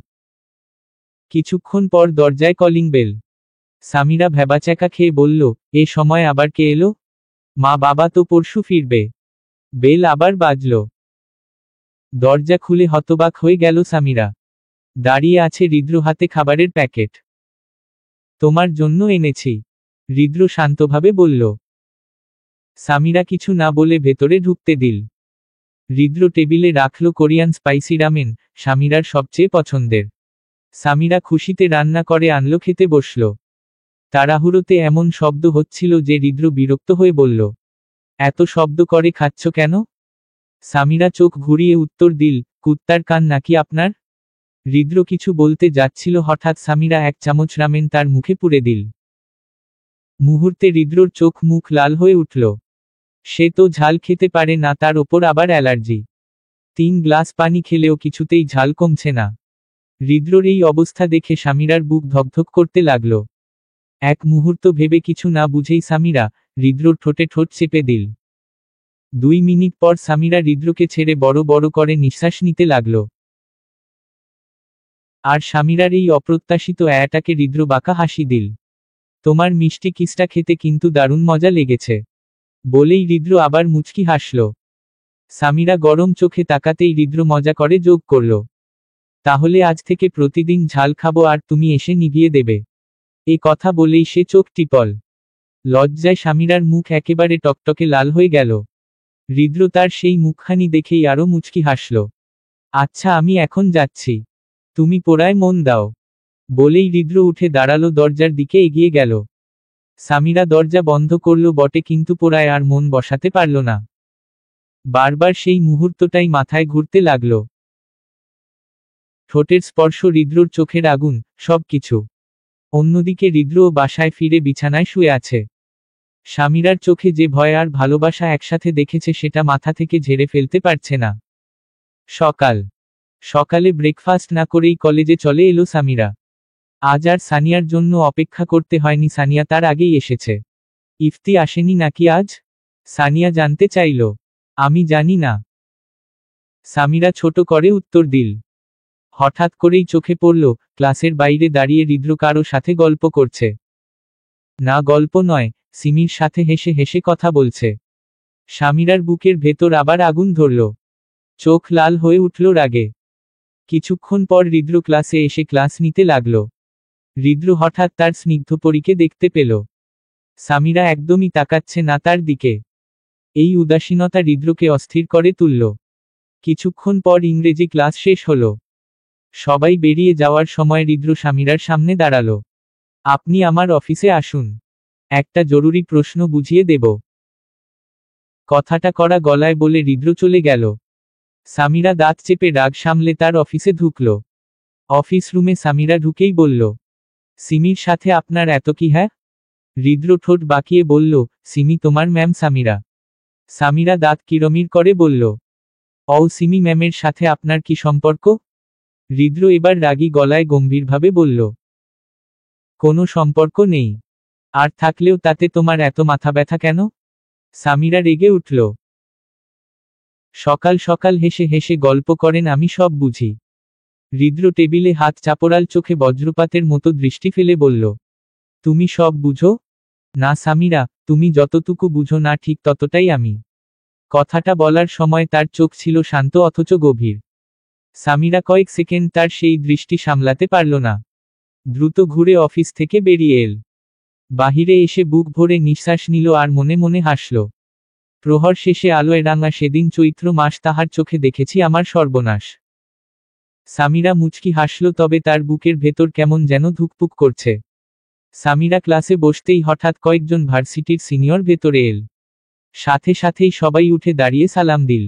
কিছুক্ষণ পর দরজায় কলিং বেল। সামিরা ভ্যাবাচ্যাকা খেয়ে বলল, এ সময় আবার কে এলো? মা বাবা তো পরশু ফিরবে। বেল আবার বাজল। দরজা খুলে হতবাক হয়ে গেল সামিরা। দাঁড়িয়ে আছে হৃদ্র, হাতে খাবারের প্যাকেট। তোমার জন্য এনেছি, হৃদ্র শান্তভাবে বলল। সামিরা কিছু না বলে ভেতরে ঢুকতে দিল। হৃদ্র টেবিলে রাখল কোরিয়ান স্পাইসি রামেন, সামিরার সবচেয়ে পছন্দের। সামিরা খুশিতে রান্না করে আনলো, খেতে বসল। তাড়াহুড়োতে এমন শব্দ হচ্ছিল যে হৃদ্র বিরক্ত হয়ে বলল, এত শব্দ করে খাচ্ছ কেন? সামিরা চোখ ঘুরিয়ে উত্তর দিল, কুত্তার কান নাকি আপনার? হৃদ্র কিছু বলতে যাচ্ছিল, হঠাৎ সামিরা এক চামচ রামেন তার মুখে পুরে দিল। মুহূর্তে হৃদ্রর চোখ মুখ লাল হয়ে উঠল। সে তো ঝাল খেতে পারে না, তার ওপর আবার অ্যালার্জি। 3 গ্লাস পানি খেলেও কিছুতেই ঝাল কমছে না। হৃদ্রর এই অবস্থা দেখে সামিরার বুক ধকধক করতে লাগল। এক মুহূর্ত ভেবে কিছু না বুঝেই সামিরা হৃদ্রর ঠোঁটে ঠোঁট চেপে দিল। 2 মিনিট পর সামিরা হৃদ্রকে ছেড়ে বড় বড় করে নিঃশ্বাস নিতে লাগল। আর সামিরার এই অপ্রত্যাশিত অ্যাটাকে হৃদ্র বাঁকা হাসি দিল। তোমার মিষ্টি কিসটা খেতে কিন্তু দারুণ মজা লেগেছে, বলেই হৃদ্র আবার মুচকি হাসল। সামিরা গরম চোখে তাকাতেই হৃদ্র মজা করে যোগ করল, তাহলে আজ থেকে প্রতিদিন ঝাল খাবো আর তুমি এসে নিভিয়ে দেবে। এ কথা বলেই সে চোখ টিপল। লজ্জায় সামিরার মুখ একেবারে টকটকে লাল হয়ে গেল। হৃদ্র তার সেই মুখখানি দেখেই আরো মুচকি হাসল। আচ্ছা আমি এখন যাচ্ছি, তুমি পড়ায় মন দাও, বলেই হৃদ্র উঠে দাঁড়ালো, দরজার দিকে এগিয়ে গেল। সামিরা দরজা বন্ধ করল বটে কিন্তু পড়ায় আর মন বসাতে পারল না। বারবার সেই মুহূর্তটাই মাথায় ঘুরতে লাগল। ঠোঁটের স্পর্শ, হৃদ্রর চোখের আগুন, সবকিছু। অন্যদিকে হৃদ্রও বাসায় ফিরে বিছানায় শুয়ে আছে। সামিরার চোখে যে ভয় আর ভালোবাসা একসাথে দেখেছে সেটা মাথা থেকে ঝেড়ে ফেলতে পারছে না। সকালে ব্রেকফাস্ট না করেই কলেজে চলে এলো সামিরা। আজ আর সানিয়ার জন্য অপেক্ষা করতে হয়নি, সানিয়া তার আগেই এসেছে। ইফতি আসেনি নাকি আজ? সানিয়া জানতে চাইল। আমি জানি না, সামিরা ছোট করে উত্তর দিল। হঠাৎ করেই চোখে পড়ল, ক্লাসের বাইরে দাঁড়িয়ে হৃদ্র কারো সাথে গল্প করছে। না, গল্প নয়, সিমির সাথে হেসে হেসে কথা বলছে। সামিরার বুকের ভেতর আবার আগুন ধরল। চোখ লাল হয়ে উঠল রাগে। কিছুক্ষণ পর হৃদ্র ক্লাসে এসে ক্লাস নিতে লাগল। হৃদ্র হঠাৎ তার স্নিগ্ধপরীকে দেখতে পেল। সামিরা একদমই তাকাচ্ছে না তার দিকে। এই উদাসীনতা হৃদ্রকে অস্থির করে তুলল। কিছুক্ষণ পর ইংরেজি ক্লাস শেষ হল। সবাই বেরিয়ে যাওয়ার সময় হৃদ্র সামিরার সামনে দাঁড়াল। আপনি আমার অফিসে আসুন, একটা জরুরি প্রশ্ন বুঝিয়ে দেব। কথাটা কড়া গলায় বলে হৃদ্র চলে গেল। সামিরা দাঁত চেপে রাগ সামলে তার অফিসে ঢুকল। অফিস রুমে সামিরা ঢুকেই বলল, সিমির সাথে আপনার এত কি? হ্যাঁ? হৃদ্র ঠোঁট বাঁকিয়ে বলল, সিমি তোমার ম্যাম সামিরা। সামিরা দাঁত কিরমির করে বলল, সিমি ম্যামের সাথে আপনার কি সম্পর্ক? হৃদ্র এবার রাগী গলায় গম্ভীরভাবে বলল, কোনো সম্পর্ক নেই। আর থাকলেও তাতে তোমার এত মাথা ব্যথা কেন? সামিরা রেগে উঠল। সকাল সকাল হেসে হেসে গল্প করেন, আমি সব বুঝি। হৃদ্র টেবিলে হাত চাপড়াল চোখে বজ্রপাতের মতো দৃষ্টি ফেলে বলল, তুমি সব বুঝো? না সামিরা, তুমি যতটুকু বুঝো না ঠিক ততটাই আমি। কথাটা বলার সময় তার চোখ ছিল শান্ত অথচ গভীর। সামিরা কয়েক সেকেন্ড তার সেই দৃষ্টি সামলাতে পারল না। দ্রুত ঘুরে অফিস থেকে বেরিয়ে এল। বাহিরে এসে বুক ভরে নিঃশ্বাস নিল আর মনে মনে হাসল। প্রহর শেষে আলোয় রাঙা সেদিন চৈত্র মাস, তাহার চোখে দেখেছি আমার সর্বনাশ। সামিরা মুচকি হাসল, তবে তার বুকের ভেতর কেমন যেন ধুকপুক করছে। সামিরা ক্লাসে বসতেই হঠাৎ কয়েকজন ভার্সিটির সিনিয়র ভেতরে এল। সাথে সাথেই সবাই উঠে দাঁড়িয়ে সালাম দিল।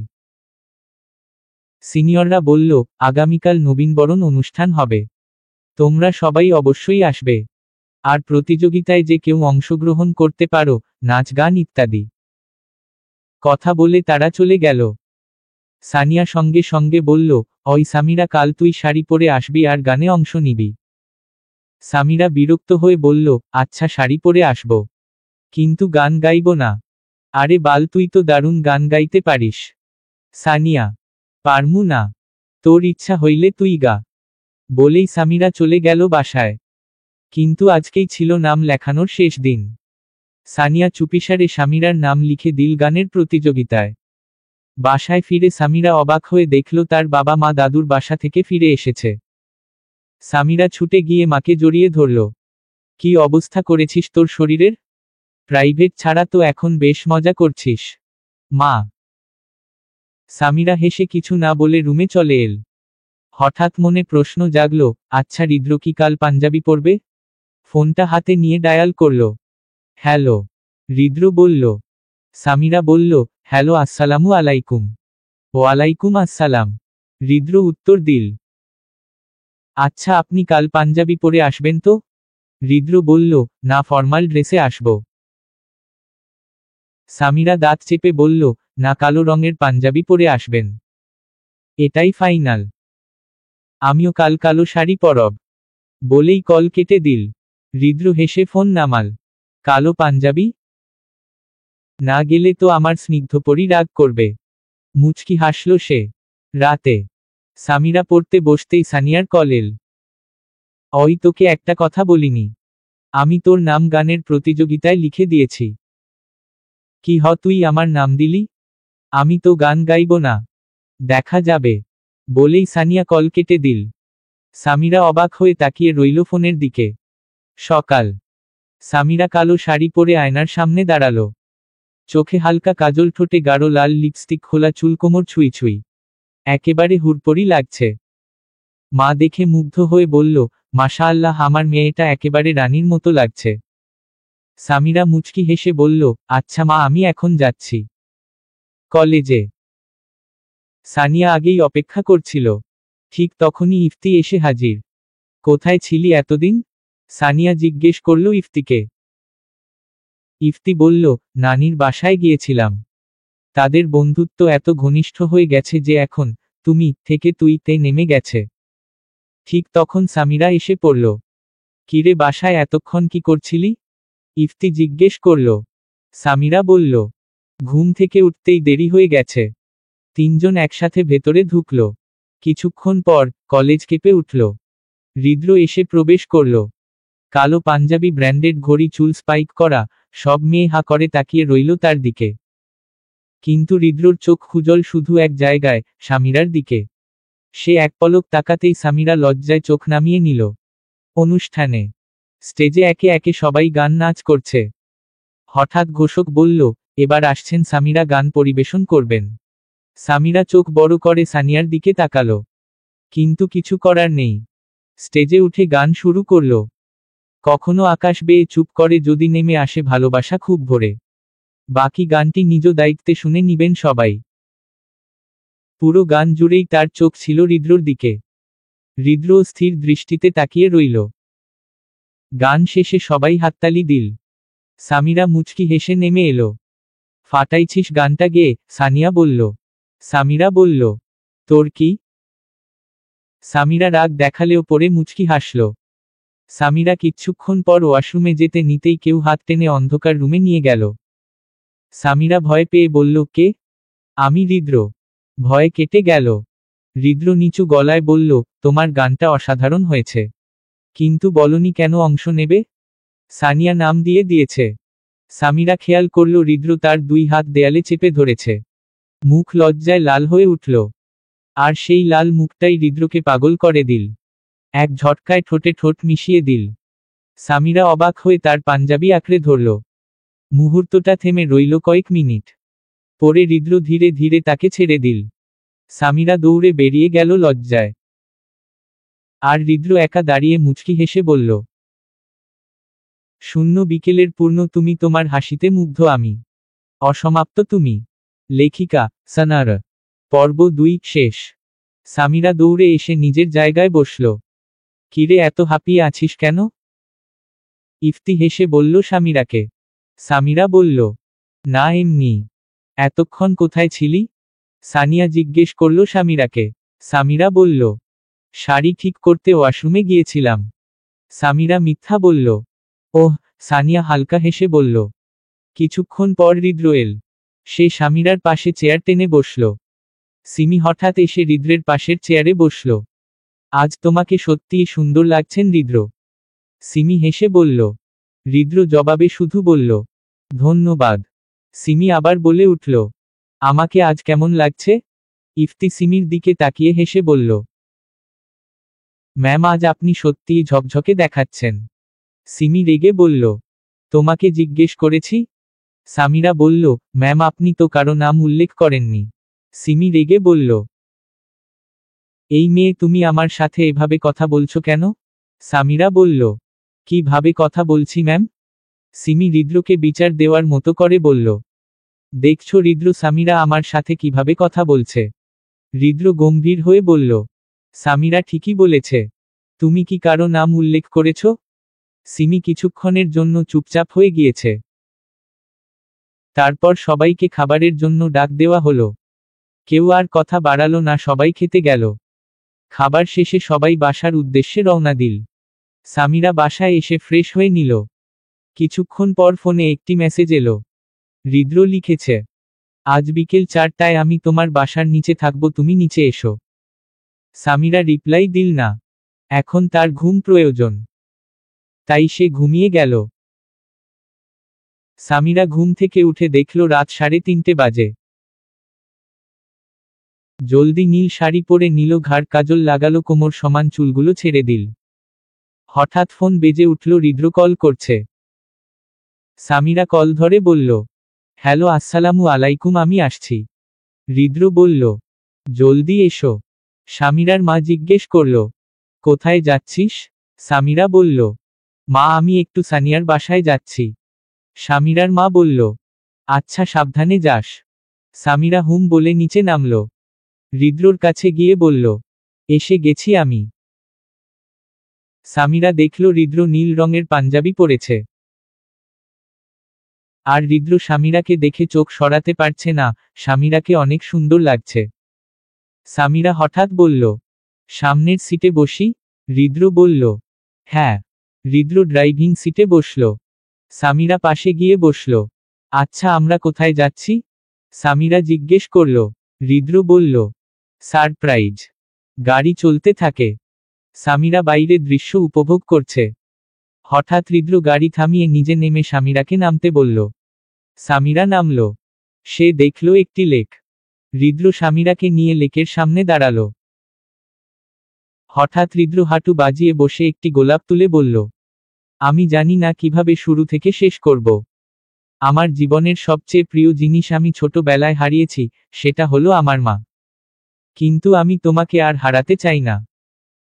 সিনিয়ররা বলল, আগামীকাল নবীনবরণ অনুষ্ঠান হবে, তোমরা সবাই অবশ্যই আসবে। আর প্রতিযোগিতায় যে কেউ অংশগ্রহণ করতে পারো, নাচ গান ইত্যাদি। কথা বলে তারা চলে গেল। সানিয়া সঙ্গে সঙ্গে বলল, ওই সামিরা, কাল তুই শাড়ি পরে আসবি আর গানে অংশ নিবি। সামিরা বিরক্ত হয়ে বলল, আচ্ছা শাড়ি পরে আসব, কিন্তু গান গাইব না। আরে বাল, তুই তো দারুণ গান গাইতে পারিস। সানিয়া, পারমু না, তোর ইচ্ছা হইলে তুই গা, বলেই সামিরা চলে গেল বাসায়। কিন্তু আজকেই ছিল নাম লেখানোর শেষ দিন। সানিয়া চুপিসারে সামিরার নাম লিখে দিল গানের প্রতিযোগিতায়। বাসায় ফিরে সামিরা অবাক হয়ে দেখল তার বাবা মা দাদুর বাসা থেকে ফিরে এসেছে। সামিরা ছুটে গিয়ে মাকে জড়িয়ে ধরল। কি অবস্থা করেছিস তোর শরীরের? প্রাইভেট ছাড়া তো এখন বেশ মজা করছিস। মা। সামিরা হেসে কিছু না বলে রুমে চলে এল। হঠাৎ মনে প্রশ্ন জাগল, আচ্ছা হৃদ্র কি কাল পাঞ্জাবি পরবে? ফোনটা হাতে নিয়ে ডায়াল করল। হ্যালো। হৃদ্র বলল। সামিরা বলল, হ্যালো, আসসালামু আলাইকুম। ওয়ালাইকুম আসসালাম। হৃদ্র উত্তর দিল। আচ্ছা আপনি কাল পাঞ্জাবি পরে আসবেন তো? হৃদ্র বলল, না, ফর্মাল ড্রেসে আসব। সামিরা দাঁত চেপে বলল, না, কালো রঙের পাঞ্জাবি পরে আসবেন, এটাই ফাইনাল। আমিও কাল কালো শাড়ি পরব, বলেই কল কেটে দিল। হৃদ্র হেসে ফোন নামাল। কালো পাঞ্জাবি? না গেলে তো আমার স্নিগ্ধপরী রাগ করবে। মুচকি হাসল সে। রাতে সামিরা পড়তে বসতেই সানিয়ার কল এল। ওই, তোকে একটা কথা বলিনি, আমি তোর নাম গানের প্রতিযোগিতায় লিখে দিয়েছি। কি তুই আমার নাম দিলি? আমি তো গান গাইব না। দেখা যাবে, বলেই সানিয়া কল কেটে দিল। সামিরা অবাক হয়ে তাকিয়ে রইল ফোনের দিকে। সকাল। সামিরা কালো শাড়ি পরে আয়নার সামনে দাঁড়ালো। চোখে হালকা কাজল, ঠোঁটে গাঢ় লাল লিপস্টিক, খোলা চুল, কোমর ছুঁই ছুঁই, একেবারে হুড়পড়ি লাগছে। মা দেখে মুগ্ধ হয়ে বলল, মাশাআল্লাহ, আমার মেয়েটা একেবারে রানীর মতো লাগছে। সামিরা মুচকি হেসে বলল, আচ্ছা মা, আমি এখন যাচ্ছি কলেজে। সানিয়া আগেই অপেক্ষা করছিল। ঠিক তখনই ইফতি এসে হাজির। কোথায় ছিলি এতদিন? সানিয়া জিজ্ঞেস করল ইফতিকে। ইফতি বলল, নানির বাসায় গিয়েছিলাম। তাদের বন্ধুত্ব এত ঘনিষ্ঠ হয়ে গেছে যে এখন তুমি থেকে তুইতে নেমে গেছে। ঠিক তখন সামিরা এসে পড়ল। কিরে, বাসায় এতক্ষণ কি করছিলি? ইফতি জিজ্ঞেস করল। সামিরা বলল, ঘুম থেকে উঠতেই দেরি হয়ে গেছে। তিনজন একসাথে ভেতরে ঢুকল। কিছুক্ষণ পর কলেজ কেঁপে উঠল। হৃদ্র এসে প্রবেশ করল। কালো পাঞ্জাবি, ব্র্যান্ডেড ঘড়ি, চুল স্পাইক করা, সব মেয়ে হা করে তাকিয়ে রইল তার দিকে। কিন্তু হৃদ্রর চোখ খুজল শুধু এক জায়গায়, সামিরার দিকে। সে এক পলক তাকাতেই সামিরা লজ্জায় চোখ নামিয়ে নিল। অনুষ্ঠানে স্টেজে একে একে সবাই গান নাচ করছে। হঠাৎ ঘোষক বলল, এবার আসছেন সামিরা, গান পরিবেশন করবেন। সামিরা চোখ বড় করে সানিয়ার দিকে তাকালো। কিন্তু কিছু করার নেই। স্টেজে উঠে গান শুরু করল। কখনো আকাশ বেয়ে চুপ করে যদি নেমে আসে ভালোবাসা খুব ভোরে। বাকি গানটি নিজ দায়িত্বে শুনে নিবেন সবাই। পুরো গান জুড়েই তার চোখ ছিল হৃদ্রর দিকে। হৃদ্র স্থির দৃষ্টিতে তাকিয়ে রইল। গান শেষে সবাই হাততালি দিল। সামিরা মুচকি হেসে নেমে এলো। ফাটাইছিস গানটা গেয়ে, সানিয়া বলল। সামিরা বলল, তোর কি? সামিরা রাগ দেখালেও পরে মুচকি হাসল। সামিরা কিচ্ছুক্ষণ পর ওয়াশরুমে যেতে নিতেই কেউ হাত টেনে অন্ধকার রুমে নিয়ে গেল। সামিরা ভয় পেয়ে বলল, কে? আমি, হৃদ্র। ভয় কেটে গেল। হৃদ্র নিচু গলায় বলল, তোমার গানটা অসাধারণ হয়েছে। কিন্তু বলনি কেন অংশ নেবে? সানিয়া নাম দিয়েছে। সামিরা খেয়াল করল হৃদ্র তার দুই হাত দেয়ালে চেপে ধরেছে। মুখ লজ্জায় লাল হয়ে উঠল। আর সেই লাল মুখটাই হৃদ্রকে পাগল করে দিল। এক ঝটকায় ঠোঁটে ঠোঁট মিশিয়ে দিল। সামিরা অবাক হয়ে তার পাঞ্জাবি আঁকড়ে ধরল। মুহূর্তটা থেমে রইল কয়েক মিনিট। পরে হৃদ্র ধীরে ধীরে তাকে ছেড়ে দিল। সামিরা দৌড়ে বেরিয়ে গেল লজ্জায়। আর হৃদ্র একা দাঁড়িয়ে মুচকি হেসে বলল, শূন্য বিকেলের পূর্ণ তুমি, তোমার হাসিতে মুগ্ধ আমি। অসমাপ্ত তুমি। লেখিকা সানার। পর্ব 2 শেষ। সামিরা দৌড়ে এসে নিজের জায়গায় বসল। কিরে, এত হাঁপিয়ে আছিস কেন? ইফতি হেসে বলল সামিরাকে। সামিরা বলল, না, এমনি। এতক্ষণ কোথায় ছিলি? সানিয়া জিজ্ঞেস করল সামিরাকে। সামিরা বলল, শাড়ি ঠিক করতে ওয়াশরুমে গিয়েছিলাম। সামিরা মিথ্যা বলল। ওহ, সানিয়া হালকা হেসে বলল। কিছুক্ষণ পর হৃদ্র এল। সে সামিরার পাশে চেয়ার টেনে বসল। সিমি হঠাৎ এসে হৃদ্রের পাশের চেয়ারে বসল। আজ তোমাকে সত্যিই সুন্দর লাগছেন হৃদ্র। সিমি হেসে বলল। হৃদ্র জবাবে শুধু বলল, ধন্যবাদ। সিমি আবার বলে উঠল, আমাকে আজ কেমন লাগছে? ইফতি সিমির দিকে তাকিয়ে হেসে বলল, ম্যাম, আজ আপনি সত্যিই ঝকঝকে দেখাচ্ছেন। সিমি রেগে বলল, তোমাকে জিজ্ঞেস করেছি? সামিরা বলল, ম্যাম, আপনি তো কারো নাম উল্লেখ করেননি। সিমি রেগে বলল, এই মেয়ে, তুমি আমার সাথে এভাবে কথা বলছো কেন? সামিরা বলল, কিভাবে কথা বলছি ম্যাম? সিমি হৃদ্রকে বিচার দেওয়ার মতো করে বলল, দেখছো হৃদ্র, সামিরা আমার সাথে কিভাবে কথা বলছে। হৃদ্র গম্ভীর হয়ে বলল, সামিরা ঠিকই বলেছে। তুমি কি কারো নাম উল্লেখ করেছ? সিমি কিছুক্ষণের জন্য চুপচাপ হয়ে গিয়েছে। তারপর সবাইকে খাবারের জন্য ডাক দেওয়া হলো। কেউ আর কথা বাড়ালো না, সবাই খেতে গেল। খাবার শেষে সবাই বাসার উদ্দেশ্যে রওনা দিল। সামিরা বাসায় এসে ফ্রেশ হয়ে নিল। কিছুক্ষণ পর ফোনে একটি মেসেজ এলো। হৃদ্র লিখেছে, আজ বিকেল 4টায় আমি তোমার বাসার নিচে থাকবো, তুমি নিচে এসো। সামিরা রিপ্লাই দিল না। এখন তার ঘুম প্রয়োজন। তাই সে ঘুমিয়ে গেল। সামিরা ঘুম থেকে উঠে দেখল রাত 3:30 বাজে। জলদি নীল শাড়ি পরে নিল, ঘাড় কাজল লাগালো, কোমর সমান চুলগুলো ছেড়ে দিল। হঠাৎ ফোন বেজে উঠল, হৃদ্র কল করছে। সামিরা কল ধরে বলল, হ্যালো, আসসালামু আলাইকুম, আমি আসছি। হৃদ্র বলল, জলদি এসো। সামিরার মা জিজ্ঞেস করল, কোথায় যাচ্ছিস? সামিরা বলল, মা, আমি একটু সানিয়ার বাসায় যাচ্ছি। সামিরার মা বলল, আচ্ছা, সাবধানে যাস। সামিরা হুম বলে নিচে নামল। হৃদ্রর কাছে গিয়ে বলল, এসে গেছি আমি। সামিরা দেখল হৃদ্র নীল রঙের পাঞ্জাবি পরেছে। আর হৃদ্র সামিরাকে দেখে চোখ সরাতে পারছে না, সামিরাকে অনেক সুন্দর লাগছে। সামিরা হঠাৎ বলল, সামনের সিটে বসি? হৃদ্র বলল, হ্যাঁ। হৃদ্র ড্রাইভিং সিটে বসল। সামিরা পাশে গিয়ে বসল। আচ্ছা, আমরা কোথায় যাচ্ছি? সামিরা জিজ্ঞেস করল। হৃদ্র বলল, সারপ্রাইজ। গাড়ি চলতে থাকে। সামিরা বাইরে দৃশ্য উপভোগ করছে। হঠাৎ হৃদ্র গাড়ি থামিয়ে নিজে নেমে সামিরাকে নামতে বলল। সামিরা নামল। সে দেখল একটি লেক। হৃদ্র সামিরাকে নিয়ে লেকের সামনে দাঁড়ালো। হঠাৎ হৃদ্র হাঁটু বাজিয়ে বসে একটি গোলাপ তুলে বলল, আমি জানি না কিভাবে শুরু থেকে শেষ করব। আমার জীবনের সবচেয়ে প্রিয় জিনিস আমি ছোটবেলায় হারিয়েছি, সেটা হলো আমার মা। কিন্তু আমি তোমাকে আর হারাতে চাই না।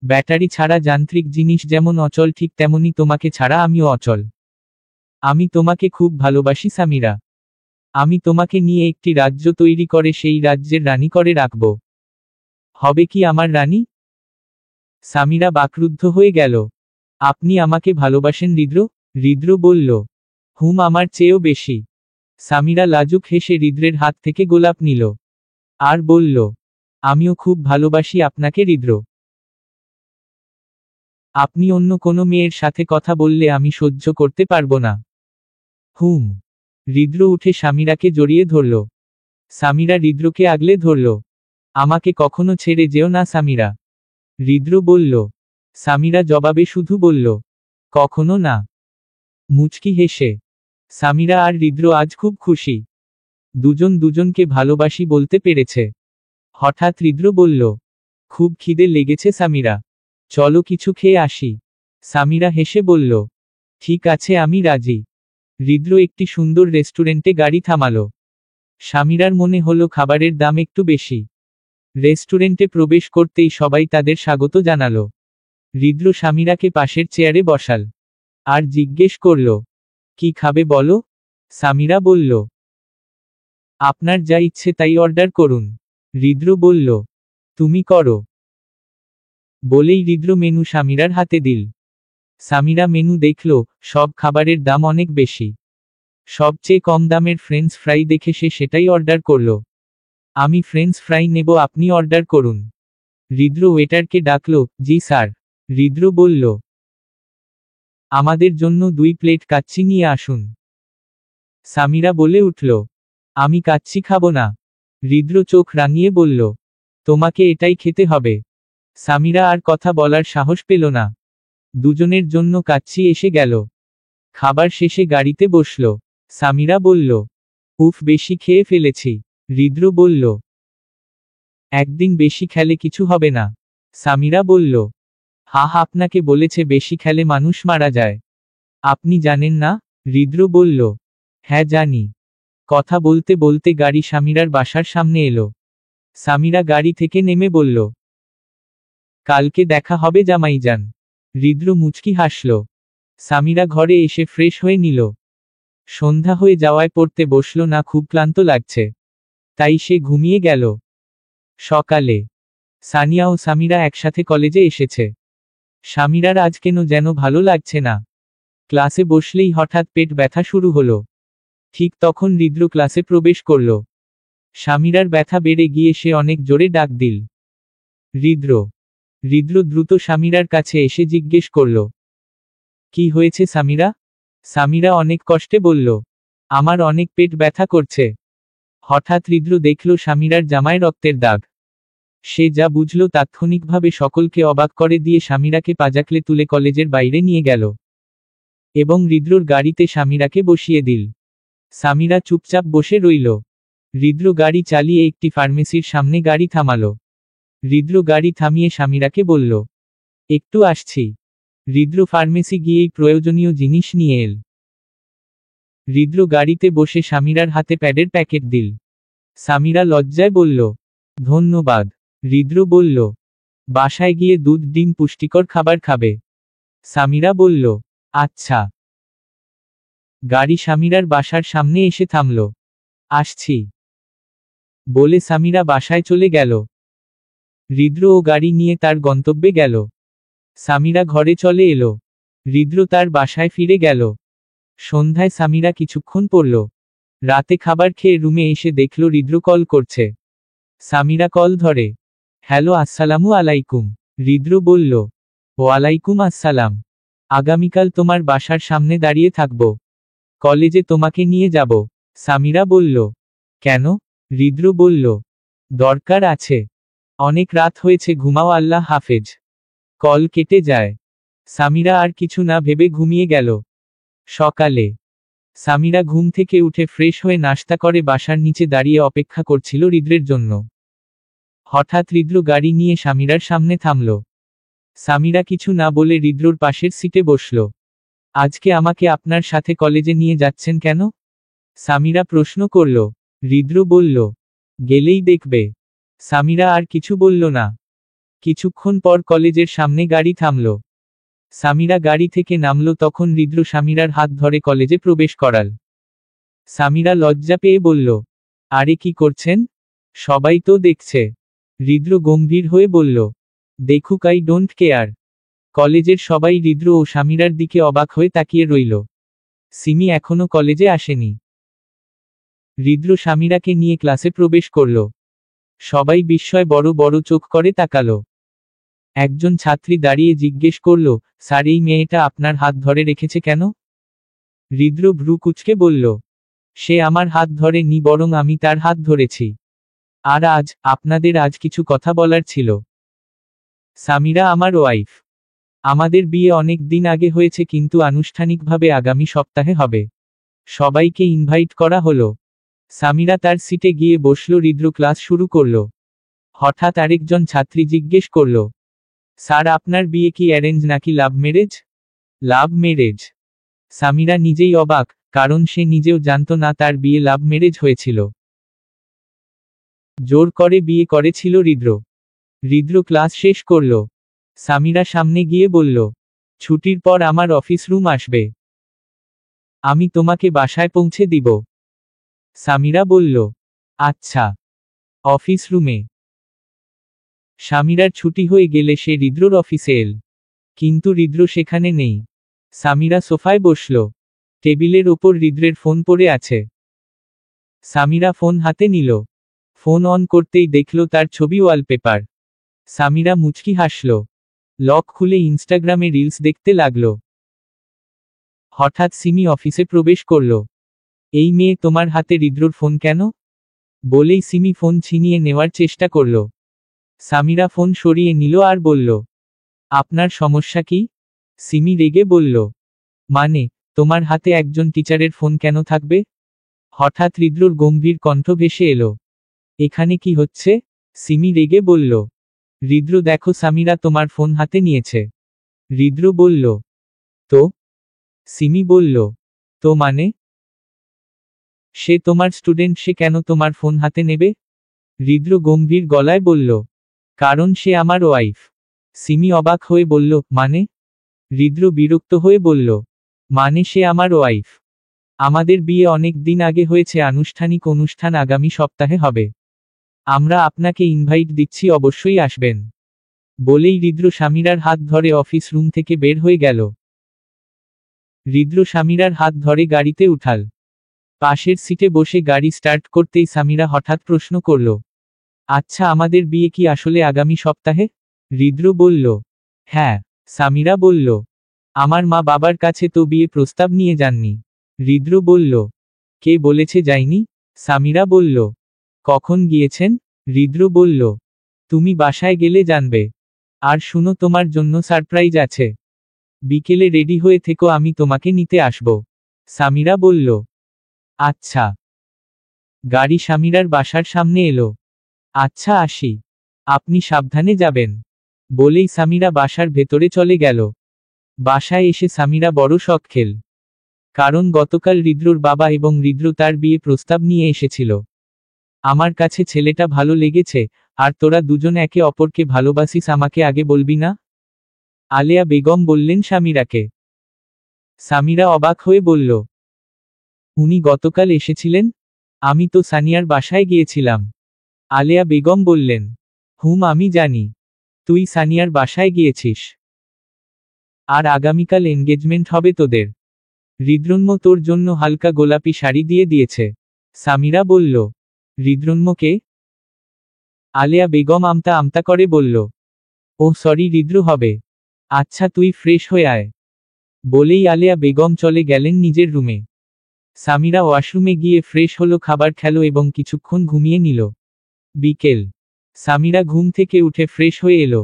ব্যাটারি ছাড়া যান্ত্রিক জিনিস যেমন অচল, ঠিক তেমনি তোমাকে ছাড়া আমিও অচল। আমি তোমাকে খুব ভালোবাসি সামিরা। আমি তোমাকে নিয়ে একটি রাজ্য তৈরি করে সেই রাজ্যের রানী করে রাখব। হবে কি আমার রানী? সামিরা বাকরুদ্ধ হয়ে গেল। আপনি আমাকে ভালোবাসেন হৃদ্র? হৃদ্র বলল, হুম, আমার চেয়েও বেশি। সামিরা লাজুক হেসে হৃদ্রের হাত থেকে গোলাপ নিল। আর বলল, আমিও খুব ভালোবাসি আপনাকে হৃদ্র। আপনি অন্য কোনো মেয়ের সাথে কথা বললে আমি সহ্য করতে পারবো না। হুম। হৃদ্র উঠে সামিরাকে জড়িয়ে ধরল। সামিরা হৃদ্রকে আগলে ধরল। আমাকে কখনো ছেড়ে যেও না সামিরা। হৃদ্র বলল। সামিরা জবাবে শুধু বলল, কখনো না। মুচকি হেসে সামিরা আর হৃদ্র আজ খুব খুশি। দুজন দুজনকে ভালোবাসি বলতে পেরেছে। হঠাৎ হৃদ্র বলল, খুব খিদে লেগেছে সামিরা, চলো কিছু খেয়ে আসি। সামিরা হেসে বলল, ঠিক আছে, আমি রাজি। হৃদ্র একটি সুন্দর রেস্টুরেন্টে গাড়ি থামালো। সামিরার মনে হলো খাবারের দাম একটু বেশি। রেস্টুরেন্টে প্রবেশ করতেই সবাই তাদের স্বাগত জানালো। হৃদ্র সামিরাকে পাশের চেয়ারে বসাল। আর জিজ্ঞেস করল, কি খাবে বলো? সামিরা বলল, আপনার যা ইচ্ছে তাই অর্ডার করুন। হৃদ্র বলল, তুমি করো। বলেই হৃদ্র মেনু সামিরার হাতে দিল। সামিরা মেনু দেখল, সব খাবারের দাম অনেক বেশি। সবচেয়ে কম দামের ফ্রেঞ্চ ফ্রাই দেখে সে সেটাই অর্ডার করল। আমি ফ্রেঞ্চ ফ্রাই নেব, আপনি অর্ডার করুন। হৃদ্র ওয়েটারকে ডাকল, জি স্যার। হৃদ্র বলল, আমাদের জন্য 2 প্লেট কাচ্চি নিয়ে আসুন। সামিরা বলে উঠল, আমি কাচ্চি খাবো না। হৃদ্র চোখ রাঙিয়ে বলল, তোমাকে এটাই খেতে হবে। সামিরা আর কথা বলার সাহস পেল না। দুজনের জন্য কাচ্চি এসে গেল। খাবার শেষে গাড়িতে বসল। সামিরা বলল, উফ, বেশি খেয়ে ফেলেছি। হৃদ্র বলল, একদিন বেশি খেলে কিছু হবে না। সামিরা বলল, হা, আপনাকে বলেছে বেশি খেলে মানুষ মারা যায়। আপনি জানেন না? হৃদ্র বলল, হ্যাঁ জানি। কথা বলতে বলতে গাড়ি সামিরার বাসার সামনে এলো। সামিরা গাড়ি থেকে নেমে বলল, কালকে দেখা হবে জামাইজান। হৃদ্র মুচকি হাসল। সামিরা ঘরে এসে ফ্রেশ হয়ে নিল। সন্ধ্যা হয়ে যাওয়ায় পড়তে বসল না, খুব ক্লান্ত লাগছে। তাই সে ঘুমিয়ে গেল। সকালে সানিয়া ও সামিরা একসাথে কলেজে এসেছে। সামিরার আজ কেন যেন ভালো লাগছে না। ক্লাসে বসলেই হঠাৎ পেট ব্যথা শুরু হলো। ঠিক তখন হৃদ্র ক্লাসে প্রবেশ করল। সামিরার ব্যথা বেড়ে গিয়ে সে অনেক জোরে ডাক দিল, হৃদ্র। হৃদ্র দ্রুত সামিরার কাছে এসে জিজ্ঞেস করল, কি হয়েছে সামিরা? সামিরা অনেক কষ্টে বলল, আমার অনেক পেট ব্যথা করছে। হঠাৎ হৃদ্র দেখল সামিরার জামায় রক্তের দাগ। সে যা বুঝল তাৎক্ষণিকভাবে সকলকে অবাক করে দিয়ে সামিরাকে পাজাকলে তুলে কলেজের বাইরে নিয়ে গেল এবং হৃদ্রর গাড়িতে সামিরাকে বসিয়ে দিল। সামিরা চুপচাপ বসে রইল। হৃদ্র গাড়ি চালিয়ে একটি ফার্মেসির সামনে গাড়ি থামালো। হৃদ্র গাড়ি থামিয়ে সামিরাকে বলল, একটু আসছি। হৃদ্র ফার্মেসি গিয়েই প্রয়োজনীয় জিনিস নিয়ে এল। হৃদ্র গাড়িতে বসে সামিরার হাতে প্যাডের প্যাকেট দিল। সামিরা লজ্জায় বলল, ধন্যবাদ। হৃদ্র বলল, বাসায় গিয়ে দুধ, ডিম, পুষ্টিকর খাবার খাবে। সামিরা বলল, আচ্ছা। গাড়ি সামিরার বাসার সামনে এসে থামল। আসছি বলে সামিরা বাসায় চলে গেল। হৃদ্র ও গাড়ি নিয়ে তার গন্তব্যে গেল। সামিরা ঘরে চলে এলো। হৃদ্র তার বাসায় ফিরে গেল। সন্ধ্যায় সামিরা কিছুক্ষণ পড়ল। রাতে খাবার খেয়ে রুমে এসে দেখল হৃদ্র কল করছে। সামিরা কল ধরে। হ্যালো, আসসালামু আলাইকুম। হৃদ্র বলল, ওয়ালাইকুম আসসালাম। আগামীকাল তোমার বাসার সামনে দাঁড়িয়ে থাকব। কলেজে তোমাকে নিয়ে যাব। সামিরা বলল, কেন? হৃদ্র বলল, দরকার আছে। অনেক রাত হয়েছে, ঘুমাও, আল্লাহ হাফেজ। কল কেটে যায়। সামিরা আর কিছু না ভেবে ঘুমিয়ে গেল। সকালে সামিরা ঘুম থেকে উঠে ফ্রেশ হয়ে নাস্তা করে বাসার নিচে দাঁড়িয়ে অপেক্ষা করছিল হৃদ্রের জন্য। হঠাৎ হৃদ্র গাড়ি নিয়ে সামিরার সামনে থামল। সামিরা কিছু না বলে হৃদ্রর পাশের সিটে বসল। আজকে আমাকে আপনার সাথে কলেজে নিয়ে যাচ্ছেন কেন? সামিরা প্রশ্ন করল। হৃদ্র বলল, গেলেই দেখবে। সামিরা আর কিছু বলল না। কিছুক্ষণ পর কলেজের সামনে গাড়ি থামল। সামিরা গাড়ি থেকে নামল, তখন হৃদ্র সামিরার হাত ধরে কলেজে প্রবেশ করাল। সামিরা লজ্জা পেয়ে বলল, আরে কি করছেন? সবাই তো দেখছে। হৃদ্র গম্ভীর হয়ে বলল, দেখুক, আই ডোন্ট কেয়ার। কলেজের সবাই হৃদ্র ও সামিরার দিকে অবাক হয়ে তাকিয়ে রইল। সিমি এখনো কলেজে আসেনি। হৃদ্র সামিরাকে নিয়ে ক্লাসে প্রবেশ করল। সবাই বিস্ময় বড় বড় চোখ করে তাকালো। একজন ছাত্রী দাঁড়িয়ে জিজ্ঞেস করল, স্যার, এই মেয়েটা আপনার হাত ধরে রেখেছে কেন? হৃদ্র ভ্রু কুঁচকে বলল, সে আমার হাত ধরে নি, বরং আমি তার হাত ধরেছি। আর আপনাদের আজ কিছু কথা বলার ছিল। সামিরা আমার ওয়াইফ। আমাদের বিয়ে অনেক দিন আগে হয়েছে, কিন্তু আনুষ্ঠানিকভাবে আগামী সপ্তাহে হবে। সবাইকে ইনভাইট করা হলো। সামিরা তার সিটে গিয়ে বসল। হৃদ্র ক্লাস শুরু করল। হঠাৎ আরেকজন ছাত্রী জিজ্ঞেস করল, স্যার, আপনার বিয়ে কি অ্যারেঞ্জ নাকি love marriage? Love marriage. Samira নিজেই অবাক, কারণ সে নিজেও জানত না তার বিয়ে লাভ ম্যারেজ হয়েছিল। জোর করে বিয়ে করেছিল হৃদ্র। হৃদ্র ক্লাস শেষ করল। সামিরা সামনে গিয়ে বলল, ছুটির পর আমার অফিস রুম আসবে। আমি তোমাকে বাসায় পৌঁছে দিব। সামিরা বলল, আচ্ছা। অফিস রুমে সামিরার ছুটি হয়ে গেলে সে হৃদ্রর অফিসে এল। কিন্তু হৃদ্র সেখানে নেই। সামিরা সোফায় বসল। টেবিলের ওপর হৃদ্রের ফোন পড়ে আছে। সামিরা ফোন হাতে নিল। ফোন অন করতেই দেখল তার ছবি ওয়ালপেপার। সামিরা মুচকি হাসল। লক খুলে ইনস্টাগ্রামে রিলস দেখতে লাগল। হঠাৎ সিমি অফিসে প্রবেশ করল। এই মেয়ে, তোমার হাতে হৃদ্রর ফোন কেন? বলেই সিমি ফোন ছিনিয়ে নেওয়ার চেষ্টা করল। সামিরা ফোন সরিয়ে নিল আর বলল, আপনার সমস্যা কি? সিমি রেগে বলল, মানে, তোমার হাতে একজন টিচারের ফোন কেন থাকবে? হঠাৎ হৃদ্রর গম্ভীর কণ্ঠ ভেসে এলো, এখানে কি হচ্ছে? সিমি রেগে বলল, হৃদ্র, দেখো, সামিরা তোমার ফোন হাতে নিয়েছে। হৃদ্র বলল, তো? সিমি বলল, তো মানে? সে তোমার স্টুডেন্ট, সে কেন তোমার ফোন হাতে নেবে? হৃদ্র গম্ভীর গলায় বলল, কারণ সে আমার ওয়াইফ। সিমি অবাক হয়ে বলল, মানে? হৃদ্র বিরক্ত হয়ে বলল, মানে সে আমার ওয়াইফ। আমাদের বিয়ে অনেক দিন আগে হয়েছে, আনুষ্ঠানিক অনুষ্ঠান আগামী সপ্তাহে হবে। আমরা আপনাকে ইনভাইট দিচ্ছি, অবশ্যই আসবেন। বলেই হৃদ্র সামিরার হাত ধরে অফিস রুম থেকে বের হয়ে গেল। হৃদ্র সামিরার হাত ধরে গাড়িতে উঠাল। পাশের সিটে বসে গাড়ি স্টার্ট করতেই সামিরা হঠাৎ প্রশ্ন করল, আচ্ছা, আমাদের বিয়ে কি আসলে আগামী সপ্তাহে? হৃদ্র বলল, হ্যাঁ। সামিরা বলল, আমার মা বাবার কাছে তো বিয়ে প্রস্তাব নিয়ে যাননি। হৃদ্র বলল, কে বলেছে যায়নি? সামিরা বলল, কখন গিয়েছেন? হৃদ্র বলল, তুমি বাসায় গেলে জানবে। আর শুনো, তোমার জন্য সারপ্রাইজ আছে। বিকেলে রেডি হয়ে থেকো, আমি তোমাকে নিতে আসব। সামিরা বলল, আচ্ছা। গাড়ি সামিরার বাসার সামনে এলো। আচ্ছা, আসি। আপনি সাবধানে যাবেন। বলেই সামিরা বাসার ভেতরে চলে গেল। বাসায় এসে সামিরা বড় শক খেল। কারণ গতকাল হৃদ্রর বাবা এবং হৃদ্র তার বিয়ে প্রস্তাব নিয়ে এসেছিল। আমার কাছে ছেলেটা ভালো লেগেছে, আর তোরা দুজন একে অপরকে ভালোবাসিস, আমাকে আগে বলবি না? আলেয়া বেগম বললেন সামিরাকে। সামিরা অবাক হয়ে বলল, উনি গতকাল এসেছিলেন? আমি তো সানিয়ার বাসায় গিয়েছিলাম। আলেয়া বেগম বললেন, হুম, আমি জানি। তুই সানিয়ার বাসায় গিয়েছিস। আর আগামীকাল এনগেজমেন্ট হবে তোদের। হৃদ্রন্ম তোর জন্য হালকা গোলাপি শাড়ি দিয়ে দিয়েছে। সামিরা বলল। হৃদ্রন্মকে? আলেয়া বেগম আমতা আমতা করে বলল। ওহ সরি, হৃদ্র হবে। আচ্ছা তুই ফ্রেশ হয়ে আয়। বলেই আলেয়া বেগম চলে গেলেন নিজের রুমে। সামিরা ওয়াশরুমে গিয়ে ফ্রেশ হলো, খাবার খেলো এবং কিছুক্ষণ ঘুমিয়ে নিল। বিকেল। সামিরা ঘুম থেকে উঠে ফ্রেশ হয়ে এলো।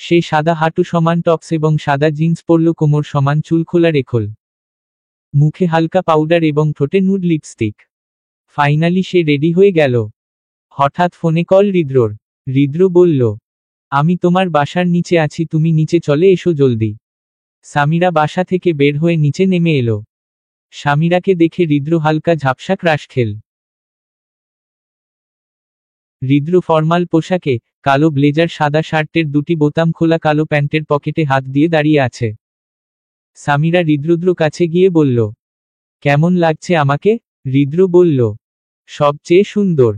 সে সাদা হাঁটু সমান টপস এবং সাদা জিন্স পরল, কোমর সমান চুল খোলা রেখল। মুখে হালকা পাউডার এবং ঠোঁটে নুড লিপস্টিক। ফাইনালি সে রেডি হয়ে গেল। হঠাৎ ফোনে কল হৃদ্রর। হৃদ্র বলল, আমি তোমার বাসার নিচে আছি, তুমি নিচে চলে এসো জলদি। সামিরা বাসা থেকে বের হয়ে নিচে নেমে এলো। সামিরাকে দেখে হৃদ্র হালকা ঝাপসা ক্রাশ খেল। হৃদ্র ফর্মাল পোশাকে, কালো ব্লেজার, সাদা শার্টের দুটি বোতাম খোলা, কালো প্যান্টের পকেটে হাত দিয়ে দাঁড়িয়ে আছে। সামিরা হৃদ্রর কাছে গিয়ে বলল, কেমন লাগছে আমাকে? হৃদ্র বলল, সবচেয়ে সুন্দর।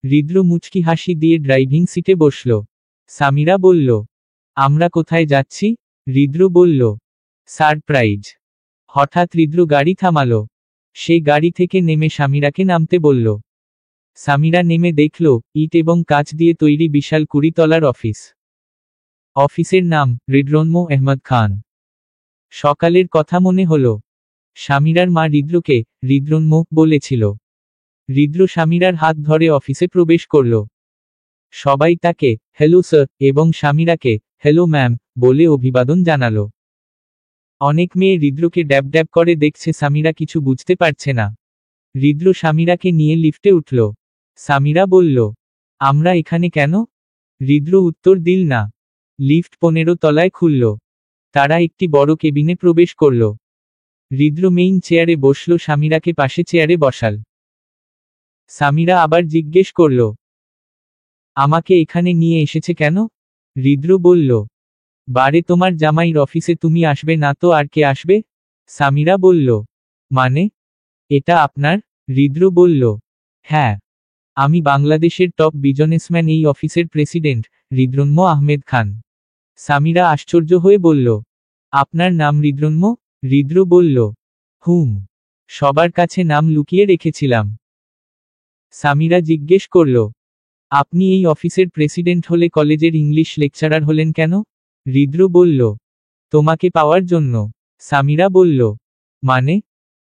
হৃদ্র মুচকি হাসি দিয়ে ড্রাইভিং সিটে বসল। সামিরা বলল, আমরা কোথায় যাচ্ছি? হৃদ্র বলল, সারপ্রাইজ। হঠাৎ হৃদ্র গাড়ি থামালো। সে গাড়ি থেকে নেমে সামিরাকে নামতে বলল। সামিরা নেমে দেখল, ইট এবং কাঁচ দিয়ে তৈরি বিশাল 20 তলার অফিস। অফিসের নাম হৃদ্রন্ম আহমদ খান। সকালের কথা মনে হলো। সামিরার মা হৃদ্রকে হৃদ্রন্ম বলেছিল। হৃদ্র সামিরার হাত ধরে অফিসে প্রবেশ করল। সবাই তাকে হ্যালো স্যার এবং সামিরাকে হ্যালো ম্যাম বলে অভিবাদন জানালো। অনেক মেয়ে হৃদ্রকে ড্যাব ড্যাব করে দেখছে। সামিরা কিছু বুঝতে পারছে না। হৃদ্র সামিরাকে নিয়ে লিফটে উঠল। সামিরা বলল, আমরা এখানে কেন? হৃদ্র উত্তর দিল না। লিফট 15 তলায় খুলল। তারা একটি বড় কেবিনে প্রবেশ করল। হৃদ্র মেইন চেয়ারে বসল, সামিরাকে পাশে চেয়ারে বসাল। সামিরা আবার জিজ্ঞেস করল, আমাকে এখানে নিয়ে এসেছে কেন? হৃদ্র বলল, বারে তোমার জামাইর অফিসে তুমি আসবে না তো আর কে আসবে? সামিরা বলল, মানে? এটা আপনার? হৃদ্র বলল, হ্যাঁ, আমি বাংলাদেশের টপ বিজনেসম্যান, এই অফিসের প্রেসিডেন্ট হৃদ্রন্ম আহমেদ খান। সামিরা আশ্চর্য হয়ে বলল, আপনার নাম হৃদ্রন্ম? হৃদ্র বলল, হুম, সবার কাছে নাম লুকিয়ে রেখেছিলাম। সামিরা জিজ্ঞেস করল, আপনি এই অফিসের প্রেসিডেন্ট হলে কলেজের ইংলিশ লেকচারার হলেন কেন? হৃদ্র বলল, তোমাকে পাওয়ার জন্য। সামিরা বলল, মানে?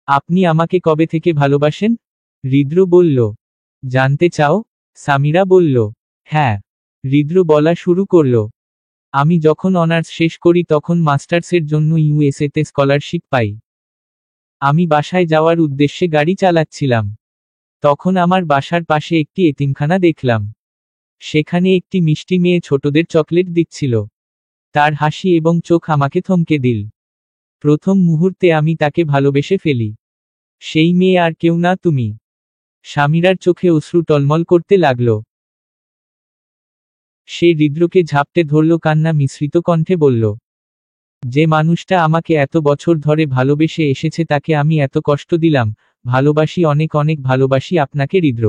আপনি আমাকে কবে থেকে ভালোবাসেন? হৃদ্র বলল, জানতে চাও? সামিরা বলল, হ্যাঁ। হৃদ্র বলা শুরু করল, আমি যখন অনার্স শেষ করি তখন মাস্টার্সের জন্য ইউএসএতে স্কলারশিপ পাই। আমি বাসায় যাওয়ার উদ্দেশ্যে গাড়ি চালাচ্ছিলাম। তখন আমার বাসার পাশে একটি এতিমখানা দেখলাম। সেখানে একটি মিষ্টি মেয়ে ছোটদের চকলেট দিচ্ছিল। তার হাসি এবং চোখ আমাকে থমকে দিল। প্রথম মুহূর্তে আমি তাকে ভালোবেসে ফেলি। সেই মেয়ে আর কেউ না, তুমি। সামিরার চোখে অশ্রু টলমল করতে লাগল। সে হৃদ্রকে ঝাপটে ধরল, কান্না মিশ্রিত কণ্ঠে বলল, যে মানুষটা আমাকে এত বছর ধরে ভালোবেসে এসেছে তাকে আমি এত কষ্ট দিলাম। ভালোবাসি, অনেক অনেক ভালোবাসি আপনাকে হৃদ্র।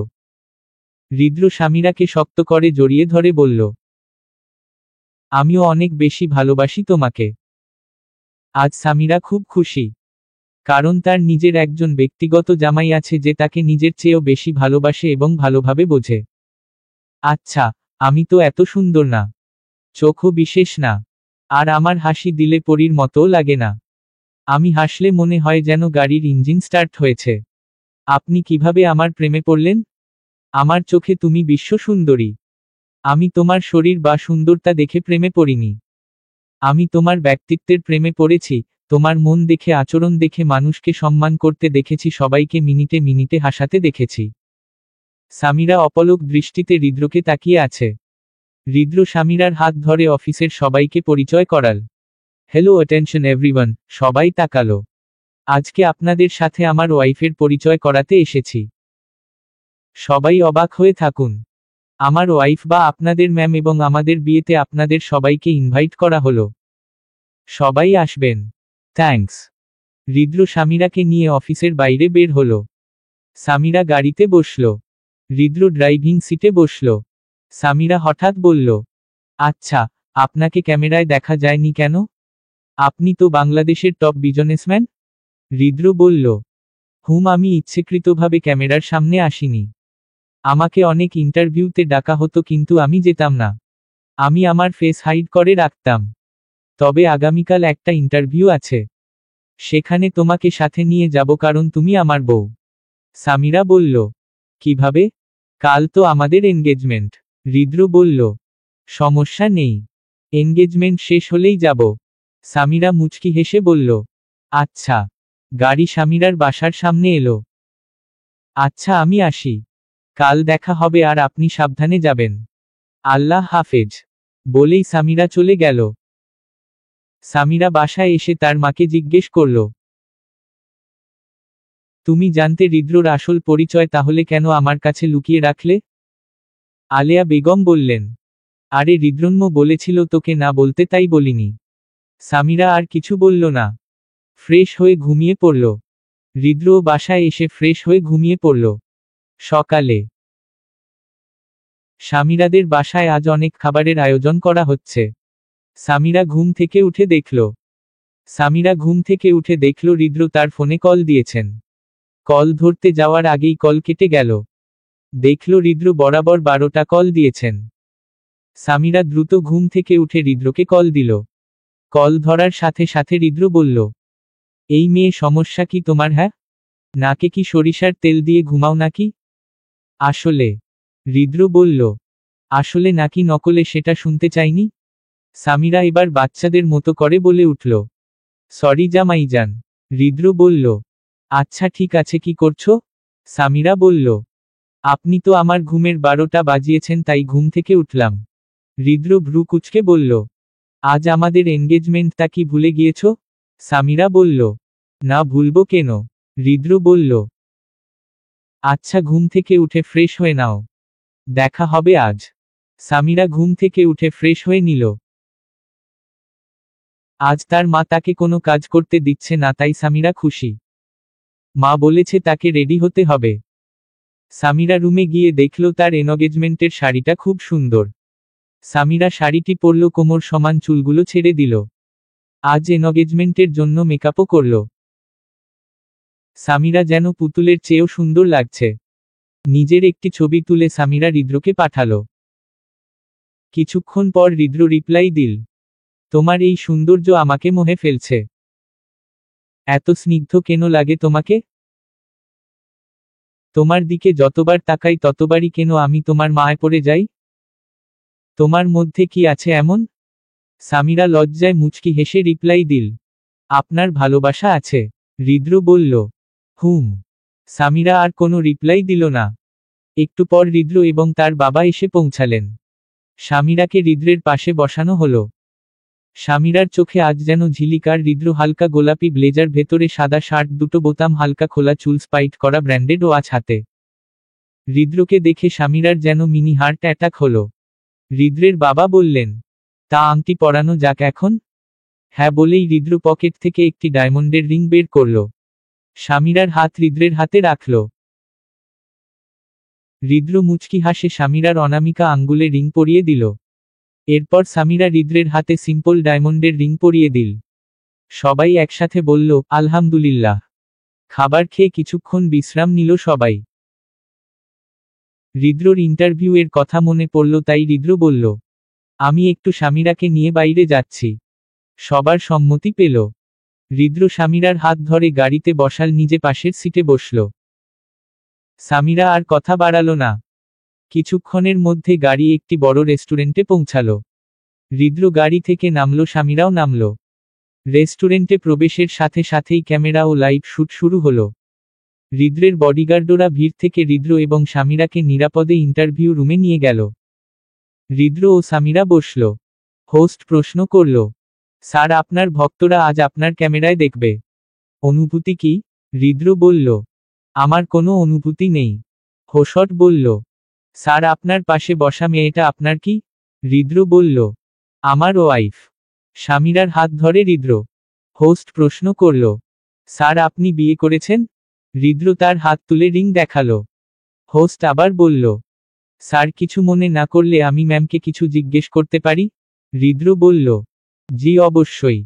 হৃদ্র সামিরাকে শক্ত করে জড়িয়ে ধরে বলল, আমিও অনেক বেশি ভালোবাসি তোমাকে। আজ সামিরা খুব খুশি। কারণ তার নিজের একজন ব্যক্তিগত জামাই আছে যে তাকে নিজের চেয়েও বেশি ভালোবাসে এবং ভালোভাবে বোঝে। আচ্ছা, আমি তো এত সুন্দর না, চোখও বিশেষ না, আর আমার হাসি দিলে পরীর মতোও লাগে না। আমি হাসলে মনে হয় যেন গাড়ির ইঞ্জিন স্টার্ট হয়েছে। আপনি কিভাবে আমার প্রেমে পড়লেন? আমার চোখে তুমি বিশ্ব সুন্দরী। আমি তোমার শরীর বা সুন্দরতা দেখে প্রেমে পড়িনি। আমি তোমার ব্যক্তিত্বের প্রেমে পড়েছি, তোমার মন দেখে, আচরণ দেখে, মানুষকে সম্মান করতে দেখেছি, সবাইকে মিনিটে মিনিটে হাসাতে দেখেছি। সামিরা অপলক দৃষ্টিতে হৃদ্রকে তাকিয়ে আছে। হৃদ্র সামিরার হাত ধরে অফিসের সবাইকে পরিচয় করাল। হ্যালো, অ্যাটেনশন এভরিওয়ান, সবাই তাকালো। আজকে আপনাদের সাথে আমার ওয়াইফের পরিচয় করাতে এসেছি। সবাই অবাক হয়ে থাকুন। আমার ওয়াইফ বা আপনাদের ম্যাম, এবং আমাদের বিয়েতে আপনাদের সবাইকে ইনভাইট করা হলো। সবাই আসবেন। থ্যাঙ্কস। হৃদ্র সামিরাকে নিয়ে অফিসের বাইরে বের হলো। সামিরা গাড়িতে বসল। হৃদ্র ড্রাইভিং সিটে বসল। সামিরা হঠাৎ বলল, আচ্ছা, আপনাকে ক্যামেরায় দেখা যায়নি কেন? আপনি তো বাংলাদেশের টপ বিজনেসম্যান? হৃদ্র বলল, আমি ইচ্ছাকৃতভাবে ক্যামেরার সামনে আসিনি। আমাকে অনেক ইন্টারভিউতে ডাকা হতো কিন্তু আমি যেতাম না। আমি আমার ফেস হাইড করে রাখতাম। তবে আগামীকাল একটা ইন্টারভিউ আছে। সেখানে তোমাকে সাথে নিয়ে যাব কারণ তুমি আমার বউ। সামিরা বলল, কিভাবে? কাল তো আমাদের এনগেজমেন্ট। হৃদ্র বলল, সমস্যা নেই। এনগেজমেন্ট শেষ হলেই যাব। সামিরা মুচকি হেসে বলল, আচ্ছা। গাড়ি সামিরার বাসার সামনে এলো। আচ্ছা আমি আসি। কাল দেখা হবে আর আপনি সাবধানে যাবেন। আল্লাহ হাফেজ। বলেই সামিরা চলে গেল। সামিরা বাসায় এসে তার মাকে জিজ্ঞেস করল, তুমি জানতে হৃদ্রর আসল পরিচয় তাহলে কেন আমার কাছে লুকিয়ে রাখলে? আলেয়া বেগম বললেন, আরে হৃদ্রম্য বলেছিল তোকে না বলতে তাই বলিনি। সামিরা আর কিছু বলল না। ফ্রেশ হয়ে ঘুমিয়ে পড়ল। হৃদ্রও বাসায় এসে ফ্রেশ হয়ে ঘুমিয়ে পড়ল। সকালে সামিরাদের বাসায় আজ অনেক খাবারের আয়োজন করা হচ্ছে। সামিরা ঘুম থেকে উঠে দেখল হৃদ্র তার ফোনে কল দিয়েছেন। কল ধরতে যাওয়ার আগেই কল কেটে গেল। দেখল হৃদ্র বরাবর 12টা কল দিয়েছেন। সামিরা দ্রুত ঘুম থেকে উঠে হৃদ্রকে কল দিল। কল ধরার সাথে সাথে হৃদ্র বলল, এই মেয়ে সমস্যা কি তোমার? হ্যাঁ, নাকে কি সরিষার তেল দিয়ে ঘুমাও নাকি? আসলে? হৃদ্র বলল, আসলে নাকি নকলে সেটা শুনতে চাইনি। সামিরা এবার বাচ্চাদের মতো করে বলে উঠল, সরি জামাইজান। হৃদ্র বলল, আচ্ছা ঠিক আছে কি করছো? সামিরা বলল, আপনি তো আমার ঘুমের 12টা বাজিয়েছেন তাই ঘুম থেকে উঠলাম। হৃদ্র ভ্রু কুঁচকে বলল, আজ আমাদের এনগেজমেন্টটা কি ভুলে গিয়েছো? সামিরা বলল, না ভুলবো কেন? হৃদ্র বলল, আচ্ছা ঘুম থেকে উঠে ফ্রেশ হয়ে নাও, দেখা হবে আজ। সামিরা ঘুম থেকে উঠে ফ্রেশ হয়ে নিল। আজ তার মা তাকে কোনো কাজ করতে দিচ্ছে না তাই সামিরা খুশি। মা বলেছে তাকে রেডি হতে হবে। সামিরা রুমে গিয়ে দেখল তার এনগেজমেন্টের শাড়িটা খুব সুন্দর। সামিরা শাড়িটি পরল, কোমর সমান চুলগুলো ছেড়ে দিল। আজ এনগেজমেন্টের জন্য মেকআপও করল। সামিরা যেন পুতুলের চেয়েও সুন্দর লাগছে। নিজের একটি ছবি তুলে সামিরা হৃদ্রকে পাঠালো। কিছুক্ষণ পর হৃদ্র রিপ্লাই দিল, তোমার এই সৌন্দর্য আমাকে মোহে ফেলছে। এত স্নিগ্ধ কেন লাগে তোমাকে? তোমার দিকে যতবার তাকাই ততবারই কেন আমি তোমার মায়ায় পড়ে যাই? তোমার মধ্যে কি আছে এমন? সামিরা লজ্জায় মুচকি হেসে রিপ্লাই দিল, আপনার ভালোবাসা আছে। হৃদ্র বলল, হুম। সামিরা আর কোনো রিপ্লাই দিল না। একটু পর হৃদ্র এবং তার বাবা এসে পৌঁছালেন। সামিরাকে হৃদ্রের পাশে বসানো হলো। সামিরার চোখে আজ যেন ঝিলিকার। হৃদ্র হালকা গোলাপি ব্লেজার, ভেতরে সাদা শার্ট, দুটো বোতাম, হালকা খোলা চুল, স্পাইট করা ব্র্যান্ডেড ওয়াচ হাতে। হৃদ্রকে দেখে সামিরার যেন মিনি হার্ট অ্যাটাক হলো। হৃদ্রের বাবা বললেন, তা আংটি পরানো যাক এখন? হ্যাঁ বলেই হৃদ্র পকেট থেকে একটি ডায়মন্ডের রিং বের করল। সামিরার হাত হৃদ্রের হাতে রাখল। হৃদ্র মুচকি হাসে সামিরার অনামিকা আঙ্গুলে রিং পরিয়ে দিল। এরপর সামিরা হৃদ্রের হাতে সিম্পল ডায়মন্ডের রিং পরিয়ে দিল। সবাই একসাথে বলল, আলহামদুলিল্লাহ। খাবার খেয়ে কিছুক্ষণ বিশ্রাম নিল সবাই। হৃদ্রর ইন্টারভিউ এর কথা মনে পড়ল তাই হৃদ্র বলল, আমি একটু সামিরাকে নিয়ে বাইরে যাচ্ছি। সবার সম্মতি পেল। হৃদ্র সামিরার হাত ধরে গাড়িতে বসাল, নিজে পাশের সিটে বসল। সামিরা আর কথা বাড়ালো না। কিছুক্ষণের মধ্যে গাড়ি একটি বড় রেস্টুরেন্টে পৌঁছালো। হৃদ্র গাড়ি থেকে নামল, সামিরাও নামল। রেস্টুরেন্টে প্রবেশের সাথে সাথেই ক্যামেরা ও লাইভ শুট শুরু হলো। হৃদ্রের বডিগার্ডরা ভিড় থেকে হৃদ্র এবং সামিরাকে নিরাপদে ইন্টারভিউ রুমে নিয়ে গেল। হৃদ্র ও সামিরা বসল। হোস্ট প্রশ্ন করল, স্যার আপনার ভক্তরা আজ আপনার ক্যামেরায় দেখবে। অনুভূতি কি? হৃদ্র বলল, আমার কোনো অনুভূতি নেই। হোস্ট বলল, স্যার আপনার পাশে বসা মেয়েটা আপনার কি? হৃদ্র বলল, আমার ওয়াইফ। সামিরার হাত ধরে হৃদ্র। হোস্ট প্রশ্ন করল, স্যার আপনি বিয়ে করেছেন? হৃদ্র তার হাত তুলে রিং দেখালো। হোস্ট আবার বলল, স্যার কিছু মনে না করলে আমি ম্যামকে কিছু জিজ্ঞেস করতে পারি? হৃদ্র বলল, জি অবশ্যই।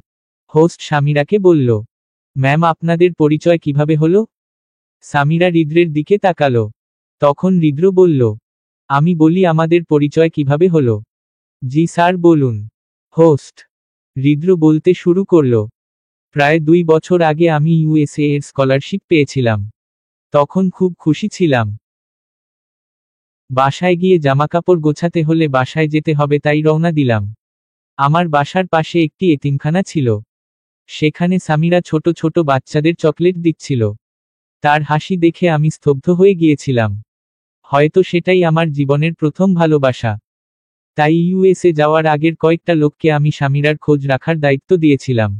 হোস্ট সামিরাকে বলল, ম্যাম আপনাদের পরিচয় কিভাবে হলো? সামিরা হৃদ্রের দিকে তাকালো। তখন হৃদ্র বলল, আমি বলি আমাদের পরিচয় কিভাবে হলো? জি স্যার বলুন। হোস্ট হৃদ্র বলতে শুরু করল, প্রায় 2 বছর আগে আমি ইউএসএ এর স্কলারশিপ পেয়েছিলাম। তখন খুব খুশি ছিলাম। বাসায় গিয়ে জামাকাপড় গোছাতে হলে বাসায় যেতে হবে তাই রওনা দিলাম। আমার বাসার পাশে একটি এতিমখানা ছিল। সেখানে সামিরা ছোট ছোট বাচ্চাদের চকলেট দিচ্ছিল। তার হাসি দেখে আমি স্তব্ধ হয়ে গিয়েছিলাম। হয়তো সেটাই আমার জীবনের প্রথম ভালোবাসা। তাই ইউএসএ যাওয়ার আগের কয়েকটা লোককে আমি সামিরার খোঁজ রাখার দায়িত্ব দিয়েছিলাম।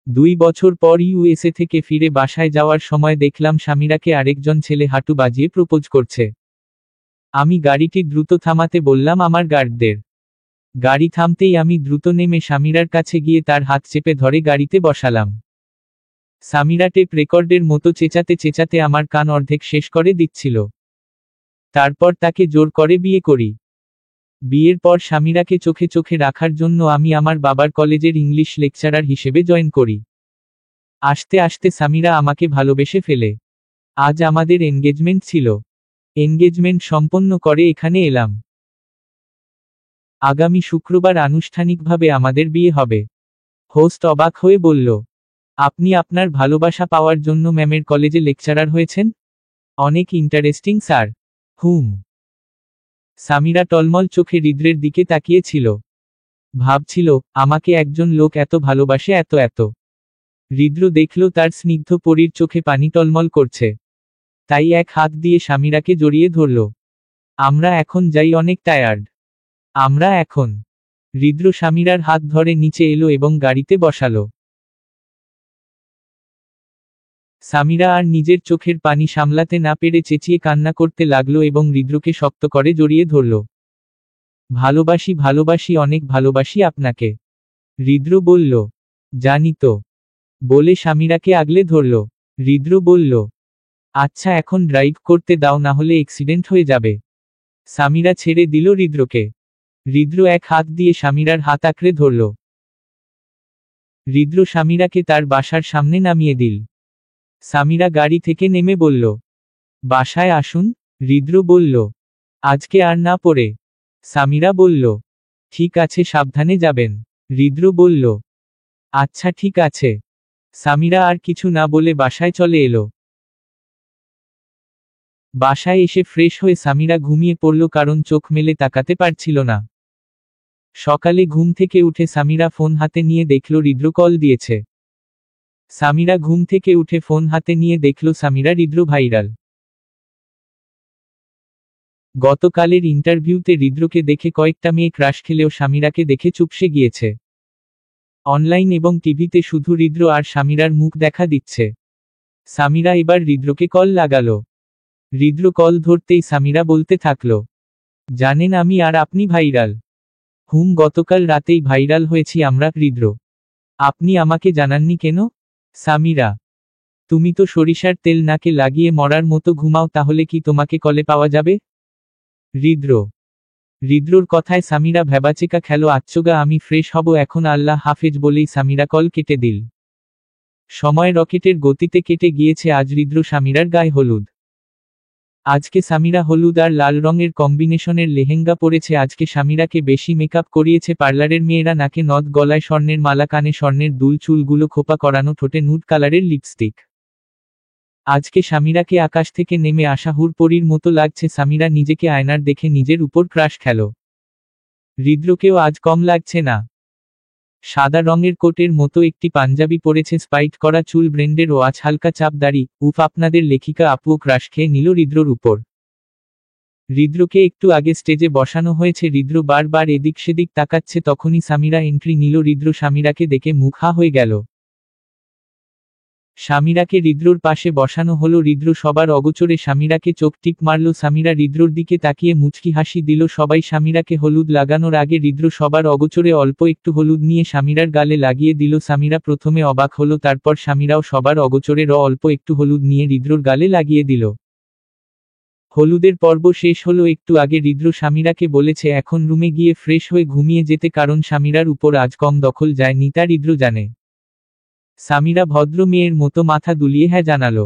2 বছর পর ইউএসএ থেকে ফিরে বাসায় যাওয়ার সময় দেখলাম সামিরাকে আরেকজন ছেলে হাঁটু বাজিয়ে প্রপোজ করছে। আমি গাড়িটি দ্রুত থামাতে বললাম আমার গার্ডদের। গাড়ি থামতেই আমি দ্রুত নেমে সামিরার কাছে গিয়ে তার হাত চেপে ধরে গাড়িতে বসালাম। সামিরা টেপ রেকর্ডের মতো চেঁচাতে চেঁচাতে আমার কান অর্ধেক শেষ করে দিচ্ছিল। তারপর তাকে জোর করে বিয়ে করি। বিয়ের পর সামিরাকে চোখে চোখে রাখার জন্য আমি আমার বাবার কলেজের ইংলিশ লেকচারার হিসেবে জয়েন করি। আস্তে আস্তে সামিরা আমাকে ভালোবেসে ফেলে। আজ আমাদের এনগেজমেন্ট ছিল। এনগেজমেন্ট সম্পন্ন করে এখানে এলাম। আগামী শুক্রবার আনুষ্ঠানিকভাবে আমাদের বিয়ে হবে। হোস্ট অবাক হয়ে বলল, আপনি আপনার ভালোবাসা পাওয়ার জন্য ম্যামের কলেজে লেকচারার হয়েছেন? অনেক ইন্টারেস্টিং স্যার। হুম। সামিরা টলমল চোখে হৃদ্রের দিকে তাকিয়েছিল। ভাবছিল, আমাকে একজন লোক এত ভালোবাসে এত এত। হৃদ্র দেখল তার স্নিগ্ধ পরীর চোখে পানি টলমল করছে। তাই এক হাত দিয়ে সামিরাকে জড়িয়ে ধরল। আমরা এখন যাই, অনেক টায়ার্ড। আমরা এখন। হৃদ্র সামিরার হাত ধরে নিচে এলো এবং গাড়িতে বসালো। সামিরা আর নিজের চোখের পানি সামলাতে না পেরে চেঁচিয়ে কান্না করতে লাগলো এবং হৃদ্রকে শক্ত করে জড়িয়ে ধরল। ভালোবাসি ভালোবাসি, অনেক ভালোবাসি আপনাকে। হৃদ্র বলল, জানি তো। বলে সামিরাকে আগলে ধরল। হৃদ্র বলল, আচ্ছা এখন ড্রাইভ করতে দাও, না হলে অ্যাক্সিডেন্ট হয়ে যাবে। সামিরা ছেড়ে দিল হৃদ্রকে। হৃদ্র এক হাত দিয়ে সামিরার হাত আঁকড়ে ধরল। হৃদ্র সামিরাকে তার বাসার সামনে নামিয়ে দিল। সামিরা গাড়ি থেকে নেমে বলল, বাসায় আসুন। হৃদ্র বলল, আজকে আর না পড়ে। সামিরা বলল, ঠিক আছে, সাবধানে যাবেন। হৃদ্র বলল, আচ্ছা ঠিক আছে। সামিরা আর কিছু না বলে বাসায় চলে এলো। বাসায় এসে ফ্রেশ হয়ে সামিরা ঘুমিয়ে পড়ল, কারণ চোখ মেলে তাকাতে পারছিল না। সকালে ঘুম থেকে উঠে সামিরা ফোন হাতে নিয়ে দেখল হৃদ্র কল দিয়েছে। সামিরা ঘুম থেকে উঠে ফোন হাতে নিয়ে দেখল সামিরা হৃদ্র ভাইরাল। গতকালের ইন্টারভিউতে হৃদ্রকে দেখে কয়েকটা মেয়ে ক্রাশ খেলেও সামিরাকে দেখে চুপসে গিয়েছে। অনলাইন এবং টিভিতে শুধু হৃদ্র আর সামিরার মুখ দেখা দিচ্ছে। সামিরা এবার হৃদ্রকে কল লাগালো। হৃদ্র কল ধরতেই সামিরা বলতে থাকলো, জানেন আমি আর আপনি ভাইরাল। হুম, গতকাল রাতেই ভাইরাল হয়েছি আমরা। হৃদ্র, আপনি আমাকে জানাননি কেন? সামিরা, তুমি তো সরিষার তেল নাকে লাগিয়ে মরার মতো ঘুমাও, তাহলে কি তোমাকে কলে পাওয়া যাবে? হৃদ্র। হৃদ্রর কথায় সামিরা ভ্যাবাচেকা খেলো, আচ্ছোগা আমি ফ্রেশ হব এখন, আল্লাহ হাফেজ বলেই সামিরা কল কেটে দিল। সময় রকেটের গতিতে কেটে গিয়েছে। আজ হৃদ্র সামিরার গায়ে হলুদ। আজকে সামিরা হলুদ আর লাল রঙের কম্বিনেশনের লেহেঙ্গা পরেছে। আজকে সামিরাকে বেশি মেকআপ করিয়েছে পার্লারের মেয়েরা। নাকে নথ, গলায় স্বর্ণের মালা, কানে স্বর্ণের দুল, চুলগুলো খোপা করানো, ঠোঁটে নুড কালারের লিপস্টিক। আজকে সামিরাকে আকাশ থেকে নেমে আসা হুড়পড়ির মতো লাগছে। সামিরা নিজেকে আয়নার দেখে নিজের উপর ক্রাশ খেল। হৃদ্রকেও আজ কম লাগছে না। সাদা রঙের কোটের মতো একটি পাঞ্জাবি পরেছে, স্পাইট করা চুল, ব্রেন্ডের ওয়াচ, হালকা চাপ দাড়ি। উফ, আপনাদের লেখিকা আপুও ক্রাশ খেয়ে নিল হৃদ্রর উপর। হৃদ্রকে একটু আগে স্টেজে বসানো হয়েছে। হৃদ্র বারবার এদিক সেদিক তাকাচ্ছে। তখনই সামিরা এন্ট্রি নিল। হৃদ্র সামিরাকে দেখে মুখ হা হয়ে গেল। সামিরাকে হৃদ্রর পাশে বসানো হলো। হৃদ্র সবার অগোচরে সামিরাকে চোখ টিপ মারল। সামিরা হৃদ্রর দিকে তাকিয়ে মুচকি হাসি দিল। সবাই সামিরাকে হলুদ লাগানোর আগে হৃদ্র সবার অগোচরে অল্প একটু হলুদ নিয়ে সামিরার গালে লাগিয়ে দিল। সামিরা প্রথমে অবাক হলো, তারপর সামিরাও সবার অগোচরে অল্প একটু হলুদ নিয়ে হৃদ্রর গালে লাগিয়ে দিল। হলুদের পর্ব শেষ হলো একটু আগে। হৃদ্র সামিরাকে বলেছে এখন রুমে গিয়ে ফ্রেশ হয়ে ঘুমিয়ে যেতে, কারণ সামিরার উপর আজ কম দখল যায়নি তা হৃদ্র জানে। সামিরা ভদ্র মেয়ের মতো মাথা দুলিয়ে হ্যাঁ জানালো।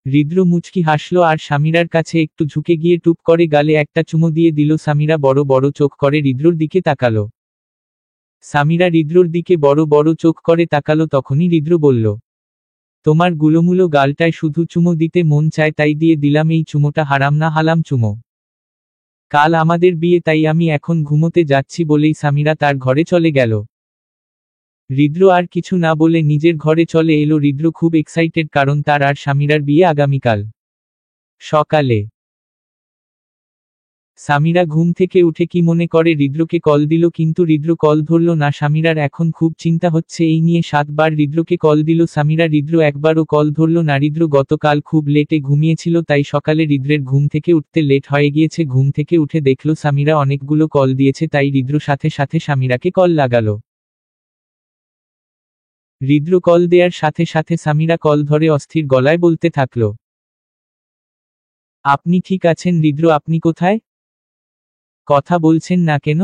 হৃদ্র মুচকি হাসলো আর সামিরার কাছে একটু ঝুঁকে গিয়ে টুপ করে গালে একটা চুমো দিয়ে দিল। সামিরা বড় বড় চোখ করে হৃদ্রর দিকে তাকালো। সামিরা হৃদ্রর দিকে বড় বড় চোখ করে তাকালো। তখনই হৃদ্র বলল, তোমার গুলোমুলো গালটায় শুধু চুমো দিতে মন চায়, তাই দিয়ে দিলাম এই চুমোটা। হারাম না হালাম চুমো? কাল আমাদের বিয়ে, তাই আমি এখন ঘুমোতে যাচ্ছি বলেই সামিরা তার ঘরে চলে গেল। হৃদ্র আর কিছু না বলে নিজের ঘরে চলে এলো। হৃদ্র খুব এক্সাইটেড, কারণ তার আর সামিরার বিয়ে আগামীকাল সকালে। সামিরা ঘুম থেকে উঠে কি মনে করে হৃদ্রকে কল দিল, কিন্তু হৃদ্র কল ধরল না। সামিরার এখন খুব চিন্তা হচ্ছে এই নিয়ে। 7 বার হৃদ্রকে কল দিল সামিরা, হৃদ্র একবারও কল ধরল না। হৃদ্র গতকাল খুব লেটে ঘুমিয়েছিল, তাই সকালে হৃদ্রের ঘুম থেকে উঠতে লেট হয়ে গিয়েছে। ঘুম থেকে উঠে দেখল সামিরা অনেকগুলো কল দিয়েছে, তাই হৃদ্র সাথে সাথে সামিরাকে কল লাগালো। হৃদ্র কল দেয়ার সাথে সাথে সামিরা কল ধরে অস্থির গলায় বলতে থাকলো, আপনি ঠিক আছেন হৃদ্র? আপনি কোথায়? কথা বলছেন না কেন?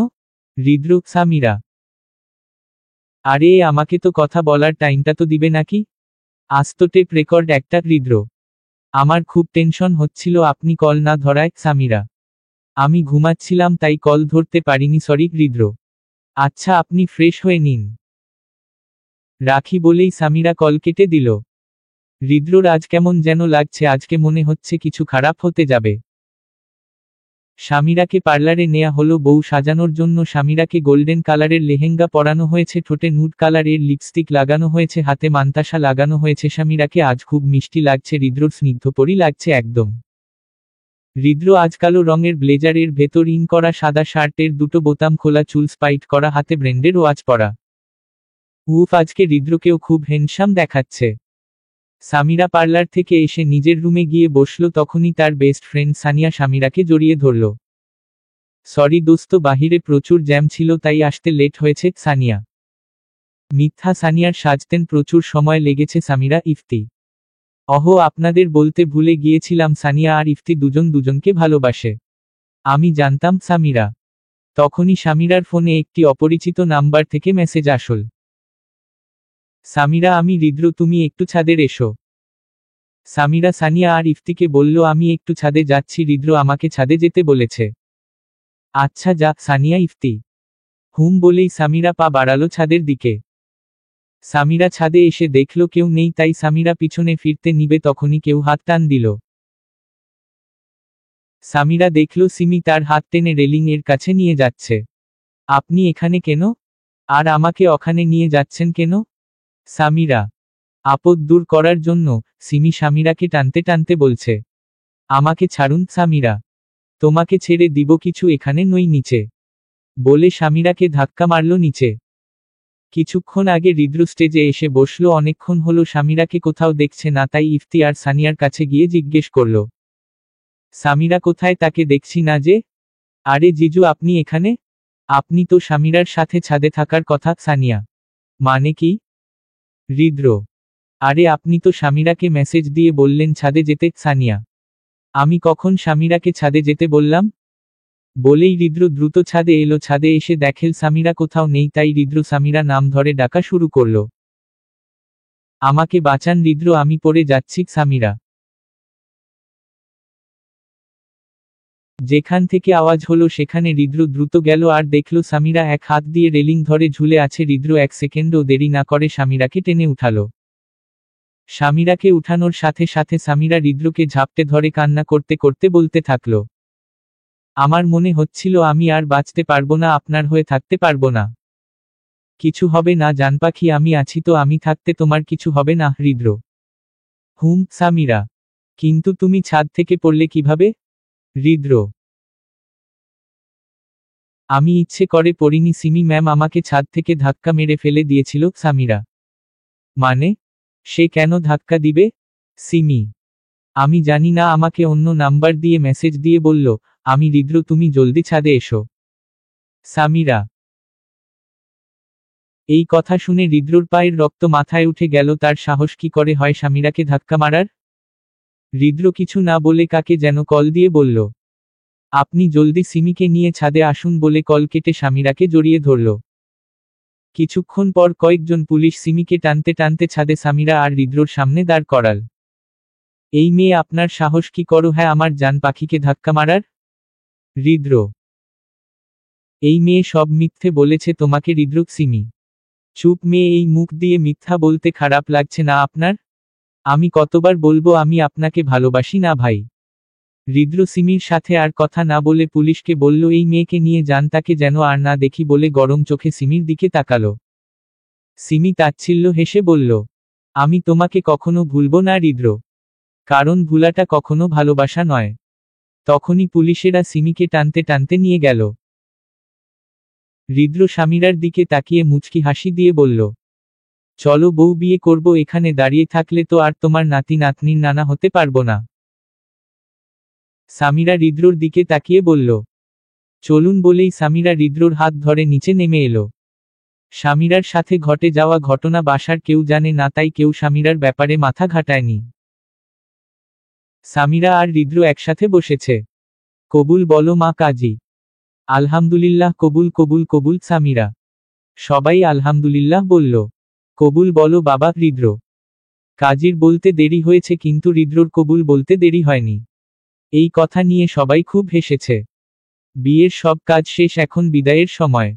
হৃদ্র, সামিরা, আরে আমাকে তো কথা বলার টাইমটা তো দিবে নাকি? আজ তো টেপ রেকর্ড একটা। হৃদ্র, আমার খুব টেনশন হচ্ছিল আপনি কল না ধরায়। সামিরা, আমি ঘুমাচ্ছিলাম তাই কল ধরতে পারিনি, সরি। হৃদ্র, আচ্ছা আপনি ফ্রেশ হয়ে নিন, রাখি বলেই সামিরা কল কেটে দিল। হৃদ্রর আজ কেমন যেন লাগছে, আজকে মনে হচ্ছে কিছু খারাপ হতে যাবে। সামিরাকে পার্লারে নেয়া হলো বউ সাজানোর জন্য। সামিরাকে গোল্ডেন কালারের লেহেঙ্গা পরানো হয়েছে, ঠোঁটে নুড কালারের লিপস্টিক লাগানো হয়েছে, হাতে মান্তাসা লাগানো হয়েছে। সামিরাকে আজ খুব মিষ্টি লাগছে, হৃদ্রর স্নিগ্ধপরি লাগছে একদম। হৃদ্র আজ কালো রঙের ব্লেজারের ভেতর ইন করা সাদা শার্টের দুটো বোতাম খোলা, চুল স্পাইট করা, হাতে ব্র্যান্ডের ওয়াচ পরা। উফ, আজকে হৃদ্রকেও খুব হ্যান্ডসাম দেখাচ্ছে। সামিরা পার্লার থেকে এসে নিজের রুমে গিয়ে বসলো, তখনই তার বেস্ট ফ্রেন্ড সানিয়া সামিরাকে জড়িয়ে ধরল। সরি দোস্ত, বাহিরে প্রচুর জ্যাম ছিল তাই আসতে লেট হয়েছে। সানিয়া মিথ্যা, সানিয়ার সাজতেন প্রচুর সময় লেগেছে। সামিরা, ইফতি, অহো আপনাদের বলতে ভুলে গিয়েছিলাম, সানিয়া আর ইফতি দুজন দুজনকে ভালোবাসে। আমি জানতাম। সামিরা, তখনই সামিরার ফোনে একটি অপরিচিত নাম্বার থেকে মেসেজ আসল। সামিরা, আমি হৃদ্র, তুমি একটু ছাদের এসো। সামিরা সানিয়া আর ইফতিকে বলল, আমি একটু ছাদে যাচ্ছি, হৃদ্র আমাকে ছাদে যেতে বলেছে। আচ্ছা যা। সানিয়া, ইফতি হুম বলেই সামিরা পা বাড়ালো ছাদের দিকে। সামিরা ছাদে এসে দেখল কেউ নেই, তাই সামিরা পিছনে ফিরতে নিবে, তখনই কেউ হাত টান দিল। সামিরা দেখল সিমি তার হাত টেনে রেলিং এর কাছে নিয়ে যাচ্ছে। আপনি এখানে কেন? আর আমাকে ওখানে নিয়ে যাচ্ছেন কেন? সামিরা, আপদ দূর করার জন্য। সিমি সামিরাকে টানতে টানতে বলছে, আমাকে ছাড়ুন সামিরা, তোমাকে ছেড়ে দিব, কিছু এখানে নই, নিচে। বলে সামিরাকে ধাক্কা মারল নিচে। কিছুক্ষণ আগে হৃদ্র স্টেজে এসে বসলো। অনেকক্ষণ হলো সামিরাকে কোথাও দেখছে না, তাই ইফতি আর সানিয়ার কাছে গিয়ে জিজ্ঞেস করল, সামিরা কোথায়? তাকে দেখছি না যে। আরে জিজু, আপনি এখানে? আপনি তো সামিরার সাথে ছাদে থাকার কথা। সানিয়া, মানে কি? হৃদ্র, আরে আপনি তো সামিরাকে মেসেজ দিয়ে বললেন ছাদে যেতে। সানিয়া, আমি কখন সামিরাকে ছাদে যেতে বললাম? বলেই হৃদ্র দ্রুত ছাদে এলো। ছাদে এসে দেখেল সামিরা কোথাও নেই, তাই হৃদ্র সামিরা নাম ধরে ডাকা শুরু করল, আমাকে বাঁচান হৃদ্র, আমি পড়ে যাচ্ছি। সামিরা, যেখান থেকে আওয়াজ হলো সেখানে হৃদ্র দ্রুত গেল আর দেখল সামিরা এক হাত দিয়ে রেলিং ধরে ঝুলে আছে। হৃদ্র এক সেকেন্ডও দেরি না করে সামিরাকে টেনে উঠালো। সামিরাকে উঠানোর সাথে সাথে সামিরা হৃদ্রকে ঝাপটে ধরে কান্না করতে করতে বলতে থাকল, আমার মনে হচ্ছিল আমি আর বাঁচতে পারবো না, আপনার হয়ে থাকতে পারবো না। কিছু হবে না জান পাখি, আমি আছি তো, আমি থাকতে তোমার কিছু হবে না। হৃদ্র, হুম। সামিরা, কিন্তু তুমি ছাদ থেকে পড়লে কিভাবে? হৃদ্র, আমি ইচ্ছে করে পড়িনি, সিমি ম্যাম আমাকে ছাদ থেকে ধাক্কা মেরে ফেলে দিয়েছিল। সামিরা, মানে? সে কেন ধাক্কা দিবে? সিমি, আমি জানি না, আমাকে অন্য নাম্বার দিয়ে মেসেজ দিয়ে বলল আমি হৃদ্র, তুমি জলদি ছাদে এসো। সামিরা, এই কথা শুনে হৃদ্রর পায়ের রক্ত মাথায় উঠে গেল। তার সাহস কি করে হয় সামিরাকে ধাক্কা মারার? হৃদ্র কিছু না বলে কাকে যেন কল দিয়ে বলল, আপনি জলদি সিমিকে নিয়ে ছাদে আসুন বলে কল কেটে সামিরাকে জড়িয়ে ধরল। কিছুক্ষণ পর কয়েকজন পুলিশ সিমিকে টানতে টানতে ছাদে সামিরা আর হৃদ্রর সামনে দাঁড় করাল। এই মেয়ে, আপনার সাহস কি করো হ্যাঁ আমার জান পাখিকে ধাক্কা মারার? হৃদ্র, এই মেয়ে সব মিথ্যে বলেছে তোমাকে। হৃদ্র, সিমি চুপ মেয়ে, এই মুখ দিয়ে মিথ্যা বলতে খারাপ লাগছে না আপনার? আমি কতবার বলবো আমি আপনাকে ভালোবাসি না ভাই। হৃদ্র সিমির সাথে আর কথা না বলে পুলিশকে বলল, এই মেয়েকে নিয়ে যান, তাকে যেন আর না দেখি বলে গরম চোখে সিমির দিকে তাকালো। সিমি তাচ্ছিল্য হেসে বলল, আমি তোমাকে কখনো ভুলবো না হৃদ্র, কারণ ভুলাটা কখনো ভালোবাসা নয়। তখনই পুলিশেরা সিমিকে টানতে টানতে নিয়ে গেল। হৃদ্র সামিরার দিকে তাকিয়ে মুচকি হাসি দিয়ে বলল, চলো বউ, বিয়ে করব। এখানে দাঁড়িয়ে থাকলে তো আর তোমার নাতি নাতনির নানা হতে পারবো না। সামিরা হৃদ্রর দিকে তাকিয়ে বলল, চলুন বলেই সামিরা হৃদ্রর হাত ধরে নিচে নেমে এলো। সামিরার সাথে ঘটে যাওয়া ঘটনা বাসার কেউ জানে না, তাই কেউ সামিরার ব্যাপারে মাথা ঘাটায়নি। সামিরা আর হৃদ্র একসাথে বসেছে। কবুল বলো মা কাজী। আলহামদুলিল্লাহ, কবুল কবুল কবুল। সামিরা। সবাই আলহামদুলিল্লাহ বলল। কবুল বলো বাবা। হৃদ্র। কাজীর বলতে দেরি হয়েছে, কিন্তু হৃদ্রর কবুল বলতে দেরি হয়নি। এই কথা নিয়ে সবাই খুব হেসেছে। বিয়ের সব কাজ শেষ, এখন বিদায়ের সময়।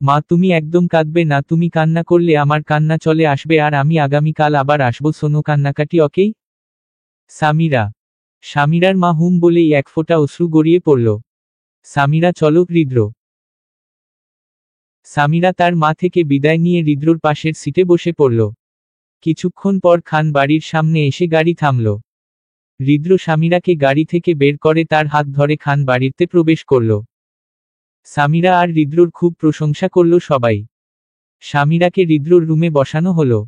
মা, তুমি একদম কাঁদবে না, তুমি কান্না করলে আমার কান্না চলে আসবে আর আমি আগামীকাল আবার আসবো। শোনো, কান্নাকাটি ওকেই? সামিরা। সামিরার মা হুম বলেই এক ফোঁটা অশ্রু গড়িয়ে পড়ল। সামিরা, চলো। হৃদ্র। সামিরা তার মা থেকে বিদায় নিয়ে হৃদ্রর পাশের সিটে বসে পড়ল। কিছুক্ষণ পর খান বাড়ির সামনে এসে গাড়ি থামল। হৃদ্র সামিরাকে গাড়ি থেকে বের করে তার হাত ধরে খান বাড়িতে প্রবেশ করল। সামিরা আর হৃদ্রর খুব প্রশংসা করল সবাই। সামিরাকে হৃদ্রর রুমে বসানো হলো।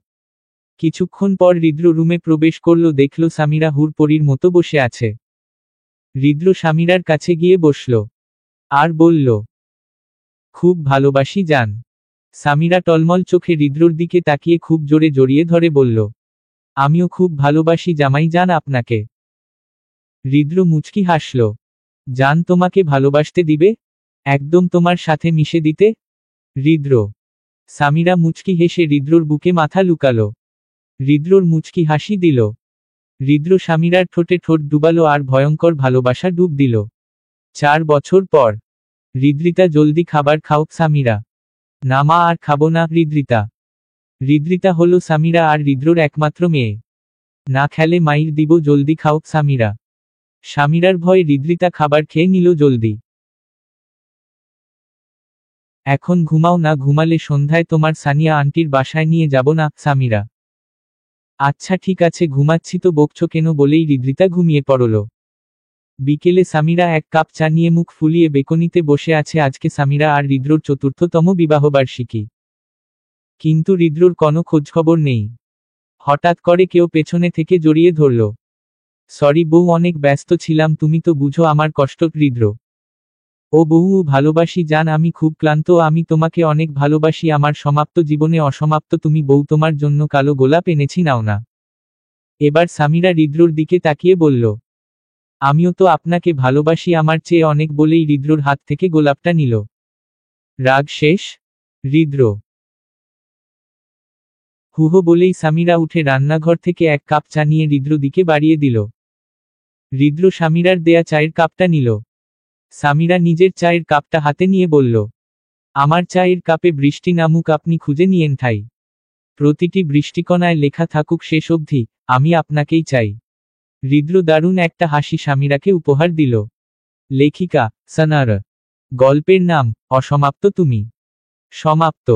কিছুক্ষণ পর হৃদ্র রুমে প্রবেশ করল, দেখল সামিরা হুড়পড়ির মতো বসে আছে। হৃদ্র সামিরার কাছে গিয়ে বসল আর বলল, খুব ভালোবাসি জান। সামিরা টলমল চোখে হৃদ্রর দিকে তাকিয়ে খুব জোরে জড়িয়ে ধরে বলল, আমিও খুব ভালোবাসি জামাই জান আপনাকে। হৃদ্র মুচকি হাসল। জান তোমাকে ভালোবাসতে দিবে? একদম তোমার সাথে মিশে দিতে? হৃদ্র। সামিরা মুচকি হেসে হৃদ্রর বুকে মাথা লুকালো। হৃদ্রর মুচকি হাসি দিল। হৃদ্র সামিরার ঠোঁটে ঠোঁট ডুবালো আর ভয়ঙ্কর ভালোবাসা ডুব দিল। 4 বছর পর। হৃদ্রিতা, জলদি খাবার খাও। সামিরা। না মা, আর খাবো না। হৃদ্রিতা। হৃদ্রিতা হলো সামিরা আর হৃদ্রর একমাত্র মেয়ে। না খেলে মাইর দিব, জলদি খাও। সামিরা। সামিরার ভয়ে হৃদ্রিতা খাবার খেয়ে নিল জলদি। এখন ঘুমাও না, ঘুমালে সন্ধ্যায় তোমার সানিয়া আন্টির বাসায় নিয়ে যাব না। সামিরা। আচ্ছা ঠিক আছে, ঘুমাচ্ছি তো, বকছো কেন বলেই হৃদ্রিতা ঘুমিয়ে পড়ল। বিকেলে সামিরা 1 কাপ চা নিয়ে মুখ ফুলিয়ে বেকনিতে বসে আছে। আজকে সামিরা আর হৃদ্রর 4র্থতম বিবাহবার্ষিকী। কিন্তু হৃদ্রর কোনো খোঁজখবর নেই। হঠাৎ করে কেউ পেছনে থেকে জড়িয়ে ধরল। সরি বউ, অনেক ব্যস্ত ছিলাম, তুমি তো বুঝো আমার কষ্ট। হৃদ্র। ও বউ, ভালোবাসি জান, আমি খুব ক্লান্ত। আমি তোমাকে অনেক ভালোবাসি, আমার সমাপ্ত জীবনে অসমাপ্ত তুমি। বউ, তোমার জন্য কালো গোলাপ এনেছি, নাও না। এবার সামিরা হৃদ্রর দিকে তাকিয়ে বলল, আমিও তো আপনাকে ভালোবাসি আমার চেয়ে অনেক বলেই হৃদ্রর হাত থেকে গোলাপটা নিল। রাগ শেষ? হৃদ্র। হুহো বলেই সামিরা উঠে রান্নাঘর থেকে 1 কাপ চা নিয়ে হৃদ্র দিকে বাড়িয়ে দিল। হৃদ্র সামিরার দেয়া চায়ের কাপটা নিল। সামিরা নিজের চায়ের কাপটা হাতে নিয়ে বলল, আমার চায়ের কাপে বৃষ্টি নামুক, আপনি খুঁজে নিয়েন ঠাই। প্রতিটি বৃষ্টিকণায় লেখা থাকুক শেষ অবধি, আমি আপনাকেই চাই। হৃদ্র দারুণ একটা হাসি সামিরাকে উপহার দিল। লেখিকা সানার। গল্পের নাম অসমাপ্ত তুমি। সমাপ্ত।